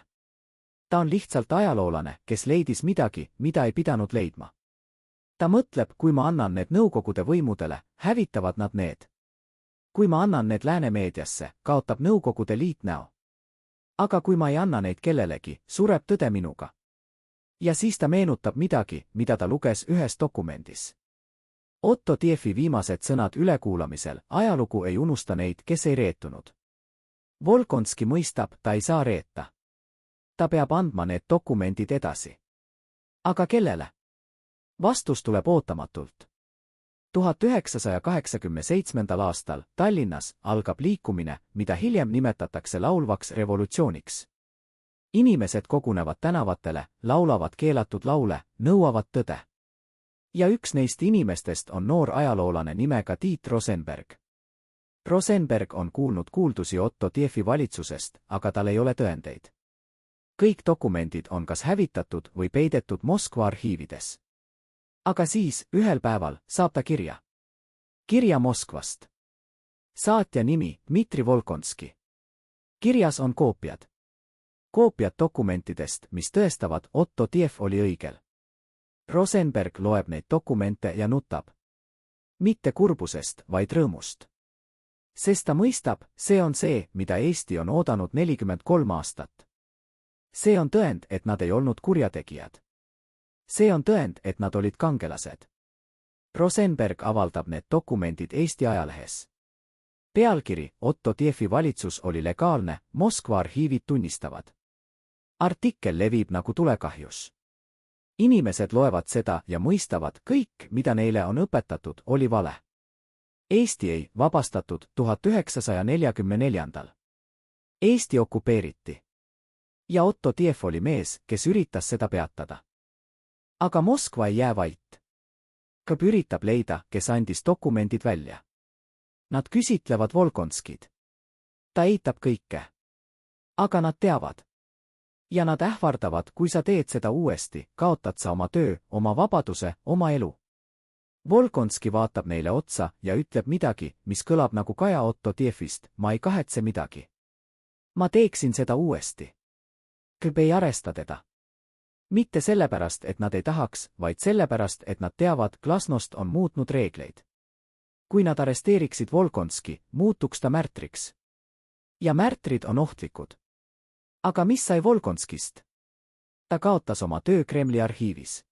A: Ta on lihtsalt ajaloolane, kes leidis midagi, mida ei pidanud leidma. ta mõtleb, kui ma annan need Nõukogude võimudele, hävitavad nad need. Kui ma annan need lääne meediasse, kaotab Nõukogude Liit näo. Aga kui ma ei anna neid kellelegi, sureb tõde minuga. Ja siis ta meenutab midagi, mida ta luges ühes dokumendis. Otto Tiefi viimased sõnad ülekuulamisel, ajalugu ei unusta neid, kes ei reetunud. Volkonski mõistab, ta ei saa reeta. Ta peab andma need dokumendid edasi. Aga kellele? Vastus tuleb ootamatult. 1987. aastal Tallinnas algab liikumine, mida hiljem nimetatakse laulvaks revolutsiooniks. Inimesed kogunevad tänavatele, laulavad keelatud laule, nõuavad tõde. Ja üks neist inimestest on noor ajaloolane nimega Tiit Rosenberg. Rosenberg on kuulnud kuuldusi Otto Tiefi valitsusest, aga tal ei ole tõendeid. Kõik dokumendid on kas hävitatud või peidetud Moskva arhiivides. Aga siis, ühel päeval, saab ta kirja. Kirja Moskvast. Saatja nimi Dmitri Volkonski. Kirjas on koopiad. Koopiad dokumentidest, mis tõestavad, Otto Tief oli õigel. Rosenberg loeb neid dokumente ja nutab. Mitte kurbusest, vaid rõõmust. Sest ta mõistab, see on see, mida Eesti on oodanud 43 aastat. See on tõend, et nad ei olnud kurjategijad. See on tõend, et nad olid kangelased. Rosenberg avaldab need dokumendid Eesti ajalehes. Pealkiri Otto Tiefi valitsus oli legaalne, Moskva arhiivid tunnistavad. Artikkel levib nagu tulekahjus. Inimesed loevad seda ja mõistavad, kõik, mida neile on õpetatud, oli vale. Eesti ei vabastatud 1944. Eesti okupeeriti. Ja Otto Tief oli mees, kes üritas seda peatada. Aga Moskva ei jää vait. Kõp üritab leida, kes andis dokumendid välja. Nad küsitlevad Volkonskid. Ta eitab kõike. Aga nad teavad. Ja nad ähvardavad, kui sa teed seda uuesti, kaotad sa oma töö, oma vabaduse, oma elu. Volkonski vaatab neile otsa ja ütleb midagi, mis kõlab nagu Kaja Otto Tiefist, ma ei kahetse midagi. Ma teeksin seda uuesti. Kõp ei aresta teda. Mitte sellepärast, et nad ei tahaks, vaid sellepärast, et nad teavad, Glasnost on muutnud reegleid. Kui nad aresteeriksid Volkonski, muutuks ta märtriks. Ja märtrid on ohtlikud. Aga mis sai Volkonskist? Ta kaotas oma töö Kremli arhiivis.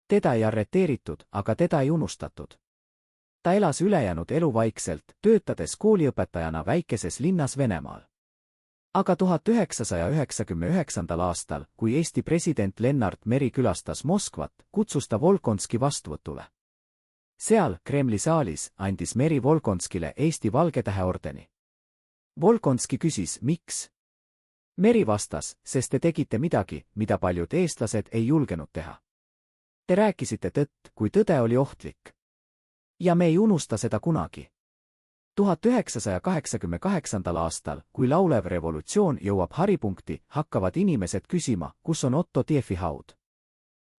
A: Teda ei arreteeritud, aga teda ei unustatud. Ta elas ülejäänud elu vaikselt, töötades kooliõpetajana väikeses linnas Venemaal. Aga 1999. aastal, kui Eesti president Lennart Meri külastas Moskvat, kutsus ta Volkonski vastuvõtule. Seal, Kremli saalis, andis Meri Volkonskile Eesti Valgetähe ordeni. Volkonski küsis, miks? Meri vastas, sest te tegite midagi, mida paljud eestlased ei julgenud teha. Te rääkisite tõtt, kui tõde oli ohtlik. Ja me ei unusta seda kunagi. 1988. aastal, kui laulev revolutsioon jõuab haripunkti, hakkavad inimesed küsima, kus on Otto Tiefi haud.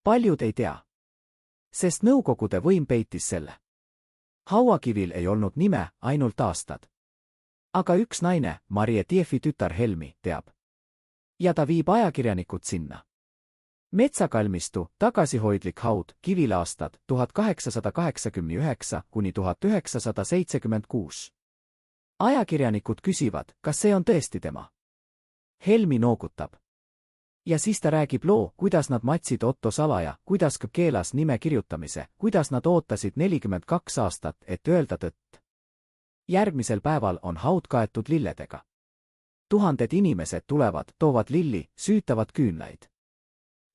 A: Paljud ei tea. Sest Nõukogude võim peitis selle. Hauakivil ei olnud nime, ainult aastad. Aga üks naine, Marie Tiefi tütar Helmi, teab. Ja ta viib ajakirjanikud sinna. Metsakalmistu, tagasihoidlik haud, kivilaastad 1889 kuni 1976. Ajakirjanikud küsivad, kas see on tõesti tema. Helmi noogutab. Ja siis ta räägib loo, kuidas nad matsid Otto salaja, kuidas Kõp keelas nime kirjutamise, kuidas nad ootasid 42 aastat, et öelda tõtt. Järgmisel päeval on haud kaetud lilledega. Tuhanded inimesed tulevad, toovad lilli, süütavad küünlaid.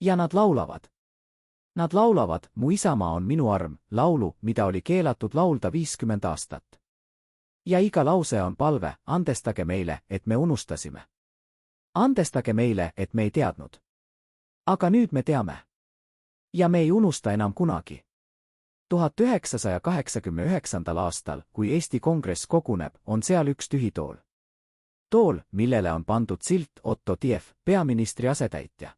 A: Ja nad laulavad. Nad laulavad, mu isamaa on minu arm, laulu, mida oli keelatud laulda 50 aastat. Ja iga lause on palve, andestage meile, et me unustasime. Andestage meile, et me ei teadnud. Aga nüüd me teame. Ja me ei unusta enam kunagi. 1989. aastal, kui Eesti Kongress koguneb, on seal üks tühi tool. Tool, millele on pandud silt Otto Tief, peaministri asetäitja.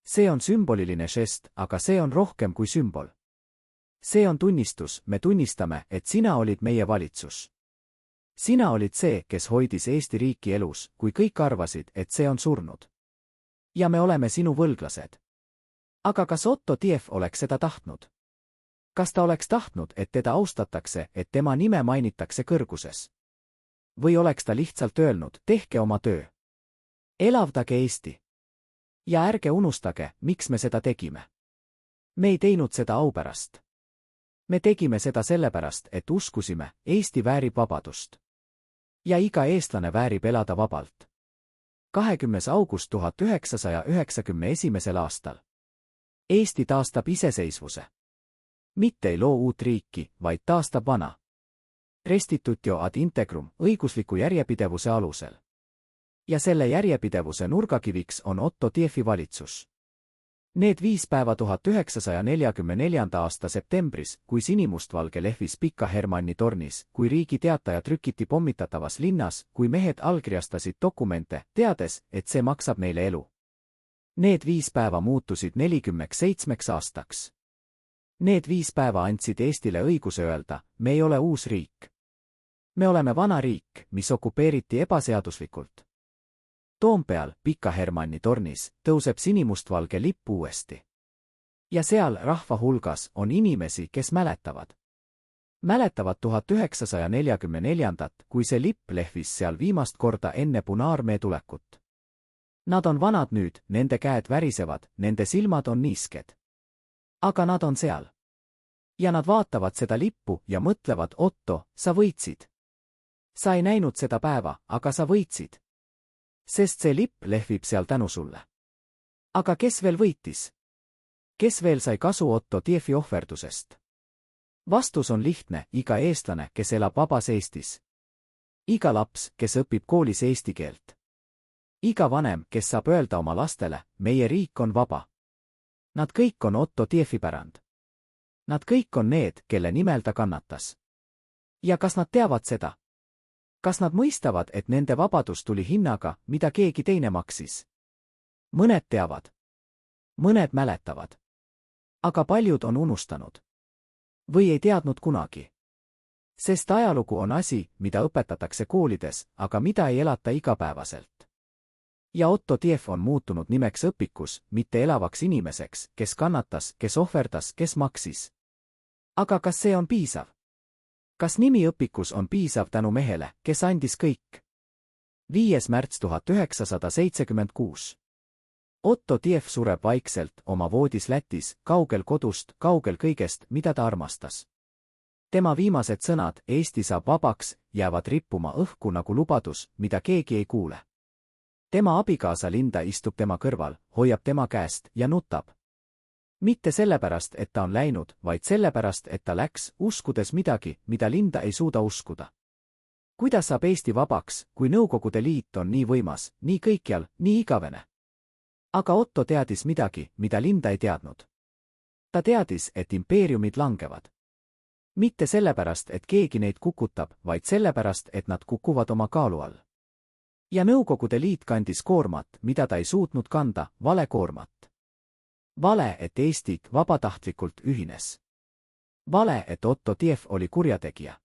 A: See on sümboliline žest, aga see on rohkem kui sümbol. See on tunnistus, me tunnistame, et sina olid meie valitsus. Sina olid see, kes hoidis Eesti riiki elus, kui kõik arvasid, et see on surnud. Ja me oleme sinu võlglased. Aga kas Otto Tief oleks seda tahtnud? Kas ta oleks tahtnud, et teda austatakse, et tema nime mainitakse kõrguses? Või oleks ta lihtsalt öelnud, tehke oma töö. Elavdage Eesti. Ja ärge unustage, miks me seda tegime. Me ei teinud seda au pärast. Me tegime seda sellepärast, et uskusime, Eesti väärib vabadust. Ja iga eestlane väärib elada vabalt. 20. august 1991. aastal. Eesti taastab iseseisvuse. Mitte ei loo uut riiki, vaid taastab vana. Restitutio ad integrum õigusliku järjepidevuse alusel. Ja selle järjepidevuse nurgakiviks on Otto Tiefi valitsus. Need 5 päeva 1944. aasta septembris, kui sinimustvalge lehvis Pika Hermanni tornis, kui Riigi Teataja trükiti pommitatavas linnas, kui mehed allkirjastasid dokumente, teades, et see maksab neile elu. Need 5 päeva muutusid 47 aastaks. Need 5 päeva andsid Eestile õiguse öelda, me ei ole uus riik. Me oleme vana riik, mis okupeeriti ebaseaduslikult. Toompeal, Pika Hermanni tornis, tõuseb sinimustvalge lipp uuesti. Ja seal rahva hulgas on inimesi, kes mäletavad. Mäletavad 1944, kui see lipp lehvis seal viimast korda enne Punaarmee tulekut. Nad on vanad nüüd, nende käed värisevad, nende silmad on niisked. Aga nad on seal. Ja nad vaatavad seda lippu ja mõtlevad, Otto, sa võitsid. Sa ei näinud seda päeva, aga sa võitsid. Sest see lipp lehvib seal tänu sulle. Aga kes veel võitis? Kes veel sai kasu Otto Tiefi ohverdusest? Vastus on lihtne, iga eestlane, kes elab vabas Eestis. Iga laps, kes õpib koolis eesti keelt. Iga vanem, kes saab öelda oma lastele, meie riik on vaba. Nad kõik on Otto Tiefi pärand. Nad kõik on need, kelle nimel ta kannatas. Ja kas nad teavad seda? Kas nad mõistavad, et nende vabadus tuli hinnaga, mida keegi teine maksis? Mõned teavad. Mõned mäletavad. Aga paljud on unustanud. Või ei teadnud kunagi. Sest ajalugu on asi, mida õpetatakse koolides, aga mida ei elata igapäevaselt. Ja Otto Tief on muutunud nimeks õpikus, mitte elavaks inimeseks, kes kannatas, kes ohverdas, kes maksis. Aga kas see on piisav? Kas nimi õpikus on piisav tänu mehele, kes andis kõik? 5. märts 1976. Otto Tief sureb vaikselt oma voodis Lätis, kaugel kodust, kaugel kõigest, mida ta armastas. Tema viimased sõnad, Eesti saab vabaks, jäävad rippuma õhku nagu lubadus, mida keegi ei kuule. Tema abikaasa Linda istub tema kõrval, hoiab tema käest ja nutab. Mitte sellepärast, et ta on läinud, vaid sellepärast, et ta läks, uskudes midagi, mida Linda ei suuda uskuda. Kuidas saab Eesti vabaks, kui Nõukogude Liit on nii võimas, nii kõikjal, nii igavene? Aga Otto teadis midagi, mida Linda ei teadnud. Ta teadis, et impeeriumid langevad. Mitte sellepärast, et keegi neid kukutab, vaid sellepärast, et nad kukuvad oma kaalu all. Ja Nõukogude Liit kandis koormat, mida ta ei suutnud kanda, vale koormat. Vale, et Eesti vabatahtlikult ühines. Vale, et Otto Tief oli kurjategija.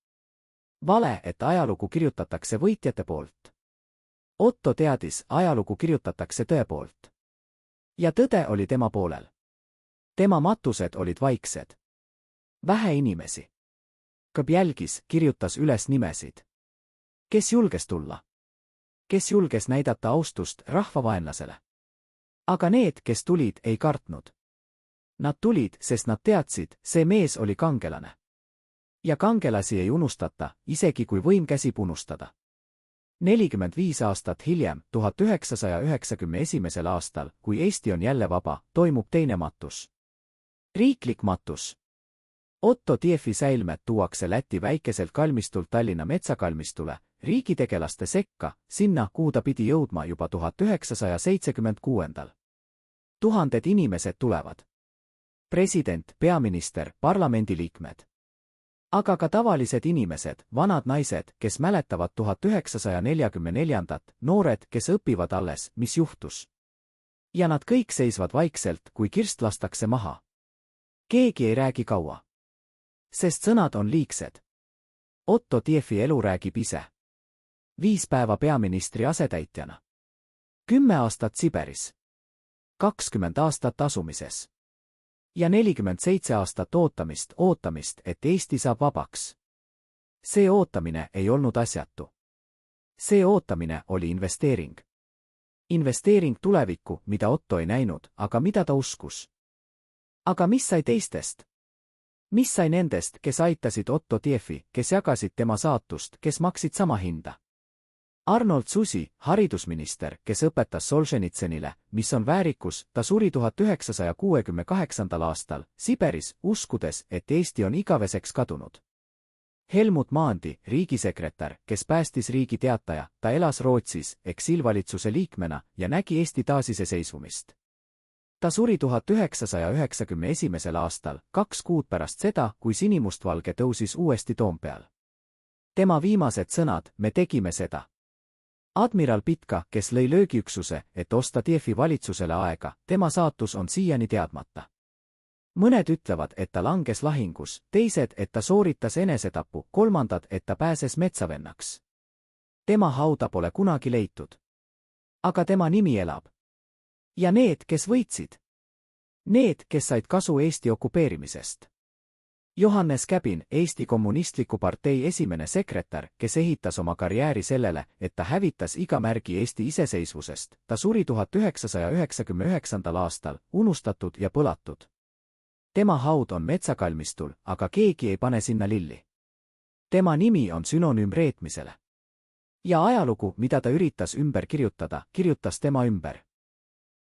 A: Vale, et ajalugu kirjutatakse võitjate poolt. Otto teadis, ajalugu kirjutatakse tõe poolt. Ja tõde oli tema poolel. Tema matused olid vaiksed. Vähe inimesi. Kõb jälgis, kirjutas üles nimesid. Kes julges tulla? Kes julges näidata austust rahvavaenlasele? Aga need, kes tulid, ei kartnud. Nad tulid, sest nad teadsid, see mees oli kangelane. Ja kangelasi ei unustata, isegi kui võim käsib unustada. 45 aastat hiljem, 1991. aastal, kui Eesti on jälle vaba, toimub teine matus. Riiklik matus. Otto Tiefi säilmed tuuakse Läti väikeselt kalmistult Tallinna metsakalmistule, riigitegelaste sekka, sinna, kuhu ta pidi jõudma juba 1976. Tuhanded inimesed tulevad. President, peaminister, parlamendiliikmed. Aga ka tavalised inimesed, vanad naised, kes mäletavad 1944, noored, kes õpivad alles, mis juhtus. Ja nad kõik seisvad vaikselt, kui kirst lastakse maha. Keegi ei räägi kaua. Sest sõnad on liigsed. Otto Tiefi elu räägib ise. 5 päeva peaministri asetäitjana. 10 aastat Siberis. 20 aastat asumises. Ja 47 aastat ootamist, et Eesti saab vabaks. See ootamine ei olnud asjatu. See ootamine oli investeering. Investeering tulevikku, mida Otto ei näinud, aga mida ta uskus. Aga mis sai teistest? Mis sai nendest, kes aitasid Otto Tiefi, kes jagasid tema saatust, kes maksid sama hinda? Arnold Susi, haridusminister, kes õpetas Solženitsenile, mis on väärikus, ta suri 1968. aastal Siberis, uskudes, et Eesti on igaveseks kadunud. Helmut Maandi, riigisekretär, kes päästis Riigi Teataja, ta elas Rootsis eksiilvalitsuse liikmena ja nägi Eesti taasiseseisvumist. Ta suri 1991. aastal, 2 kuud pärast seda, kui sinimustvalge tõusis uuesti Toompeal. Tema viimased sõnad, me tegime seda. Admiral Pitka, kes lõi löögiüksuse, et osta Tiefi valitsusele aega, tema saatus on siiani teadmata. Mõned ütlevad, et ta langes lahingus, teised, et ta sooritas enesetapu, kolmandad, et ta pääses metsavennaks. Tema hauda pole kunagi leitud. Aga tema nimi elab. Ja need, kes võitsid? Need, kes said kasu Eesti okupeerimisest. Johannes Käbin, Eesti Kommunistliku Partei esimene sekretär, kes ehitas oma karjääri sellele, et ta hävitas iga märgi Eesti iseseisvusest, ta suri 1999. aastal, unustatud ja põlatud. Tema haud on metsakalmistul, aga keegi ei pane sinna lilli. Tema nimi on sünonüüm reetmisele. Ja ajalugu, mida ta üritas ümber kirjutada, kirjutas tema ümber.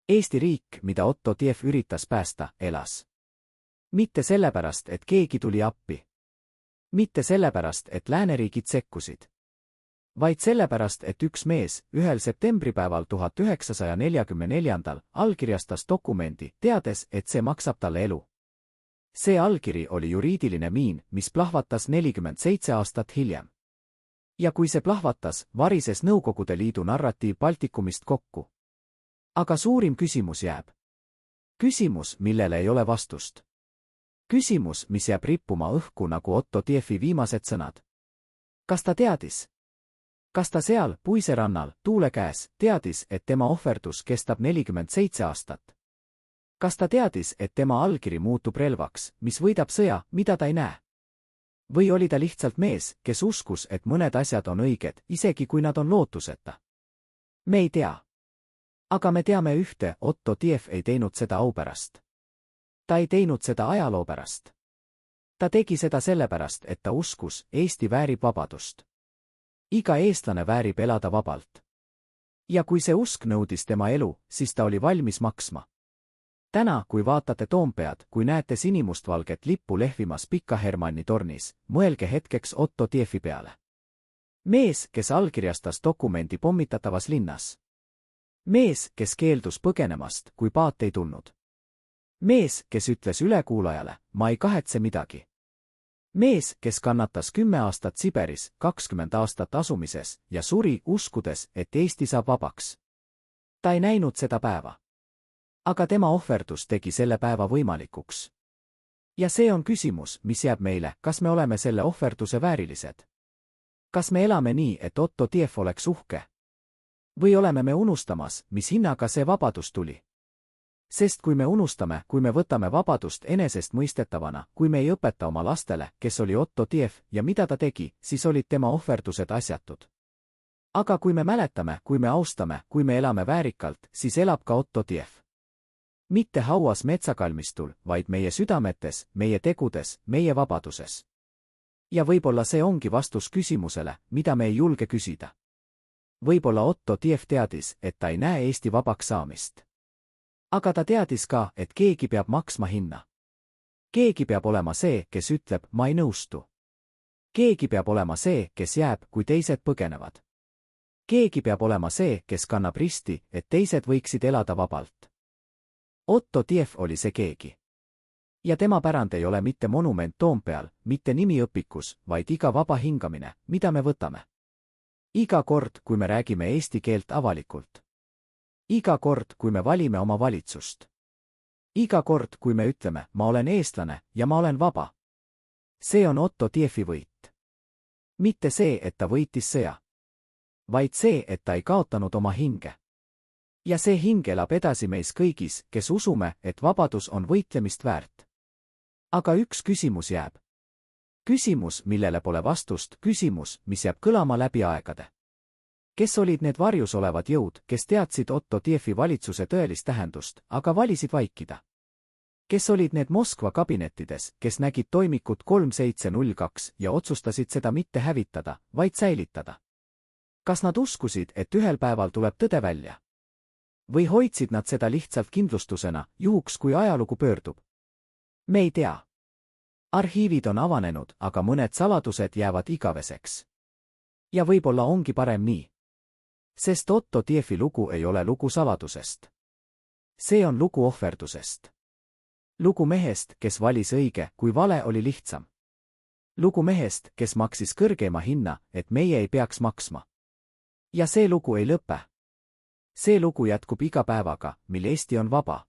A: Eesti riik, mida Otto Tief üritas päästa, elas. Mitte sellepärast, et keegi tuli appi. Mitte sellepärast, et lääneriigid sekkusid. Vaid sellepärast, et üks mees, 1. septembripäeval 1944. allkirjastas dokumendi, teades, et see maksab talle elu. See allkiri oli juriidiline miin, mis plahvatas 47 aastat hiljem. Ja kui see plahvatas, varises Nõukogude Liidu narratiiv Baltikumist kokku. Aga suurim küsimus jääb. Küsimus, millele ei ole vastust. Küsimus, mis jääb rippuma õhku nagu Otto Tiefi viimased sõnad. Kas ta teadis? Kas ta seal, puiserannal, tuule käes, teadis, et tema ohverdus kestab 47 aastat? Kas ta teadis, et tema allkiri muutub relvaks, mis võidab sõja, mida ta ei näe? Või oli ta lihtsalt mees, kes uskus, et mõned asjad on õiged, isegi kui nad on lootuseta? Me ei tea. Aga me teame ühte, Otto Tief ei teinud seda au pärast. Ta ei teinud seda ajaloo pärast. Ta tegi seda sellepärast, et ta uskus, Eesti väärib vabadust. Iga eestlane väärib elada vabalt. Ja kui see usk nõudis tema elu, siis ta oli valmis maksma. Täna, kui vaatate Toompead, kui näete sinimustvalget lippu lehvimas Pika Hermanni tornis, mõelge hetkeks Otto Tiefi peale. Mees, kes allkirjastas dokumendi pommitatavas linnas. Mees, kes keeldus põgenemast, kui paat ei tulnud. Mees, kes ütles ülekuulajale, ma ei kahetse midagi. Mees, kes kannatas 10 aastat Siberis, 20 aastat asumises ja suri, uskudes, et Eesti saab vabaks. Ta ei näinud seda päeva. Aga tema ohverdus tegi selle päeva võimalikuks. Ja see on küsimus, mis jääb meile, kas me oleme selle ohverduse väärilised? Kas me elame nii, et Otto Tief oleks uhke? Või oleme me unustamas, mis hinnaga see vabadus tuli? Sest kui me unustame, kui me võtame vabadust enesestmõistetavana, kui me ei õpeta oma lastele, kes oli Otto Tief ja mida ta tegi, siis olid tema ohverdused asjatud. Aga kui me mäletame, kui me austame, kui me elame väärikalt, siis elab ka Otto Tief. Mitte hauas metsakalmistul, vaid meie südametes, meie tegudes, meie vabaduses. Ja võib-olla see ongi vastus küsimusele, mida me ei julge küsida. Võib-olla Otto Tief teadis, et ta ei näe Eesti vabaks saamist. Aga ta teadis ka, et keegi peab maksma hinna. Keegi peab olema see, kes ütleb, ma ei nõustu. Keegi peab olema see, kes jääb, kui teised põgenevad. Keegi peab olema see, kes kannab risti, et teised võiksid elada vabalt. Otto Tief oli see keegi. Ja tema pärand ei ole mitte monument Toompeal, mitte nimi õpikus, vaid iga vaba hingamine, mida me võtame. Iga kord, kui me räägime eesti keelt avalikult. Iga kord, kui me valime oma valitsust. Iga kord, kui me ütleme, ma olen eestlane ja ma olen vaba. See on Otto Tiefi võit. Mitte see, et ta võitis sõja. Vaid see, et ta ei kaotanud oma hinge. Ja see hing elab edasi meis kõigis, kes usume, et vabadus on võitlemist väärt. aga üks küsimus jääb. Küsimus, millele pole vastust, küsimus, mis jääb kõlama läbi aegade. Kes olid need varjus olevad jõud, kes teadsid Otto Tiefi valitsuse tõelist tähendust, aga valisid vaikida? Kes olid need Moskva kabinettides, kes nägid toimikut 3702 ja otsustasid seda mitte hävitada, vaid säilitada? Kas nad uskusid, et ühel päeval tuleb tõde välja? Või hoidsid nad seda lihtsalt kindlustusena, juhuks kui ajalugu pöördub? Me ei tea. Arhiivid on avanenud, aga mõned saladused jäävad igaveseks. Ja võib-olla ongi parem nii. Sest Otto Tiefi lugu ei ole lugu saladusest. See on lugu ohverdusest. Lugu mehest, kes valis õige, kui vale oli lihtsam. Lugu mehest, kes maksis kõrgema hinna, et meie ei peaks maksma. Ja see lugu ei lõpe. See lugu jätkub iga päevaga, mil Eesti on vaba.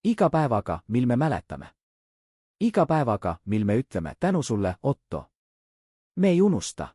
A: Iga päevaga, mil me mäletame. Iga päevaga, mil me ütleme tänu sulle, Otto. Me ei unusta.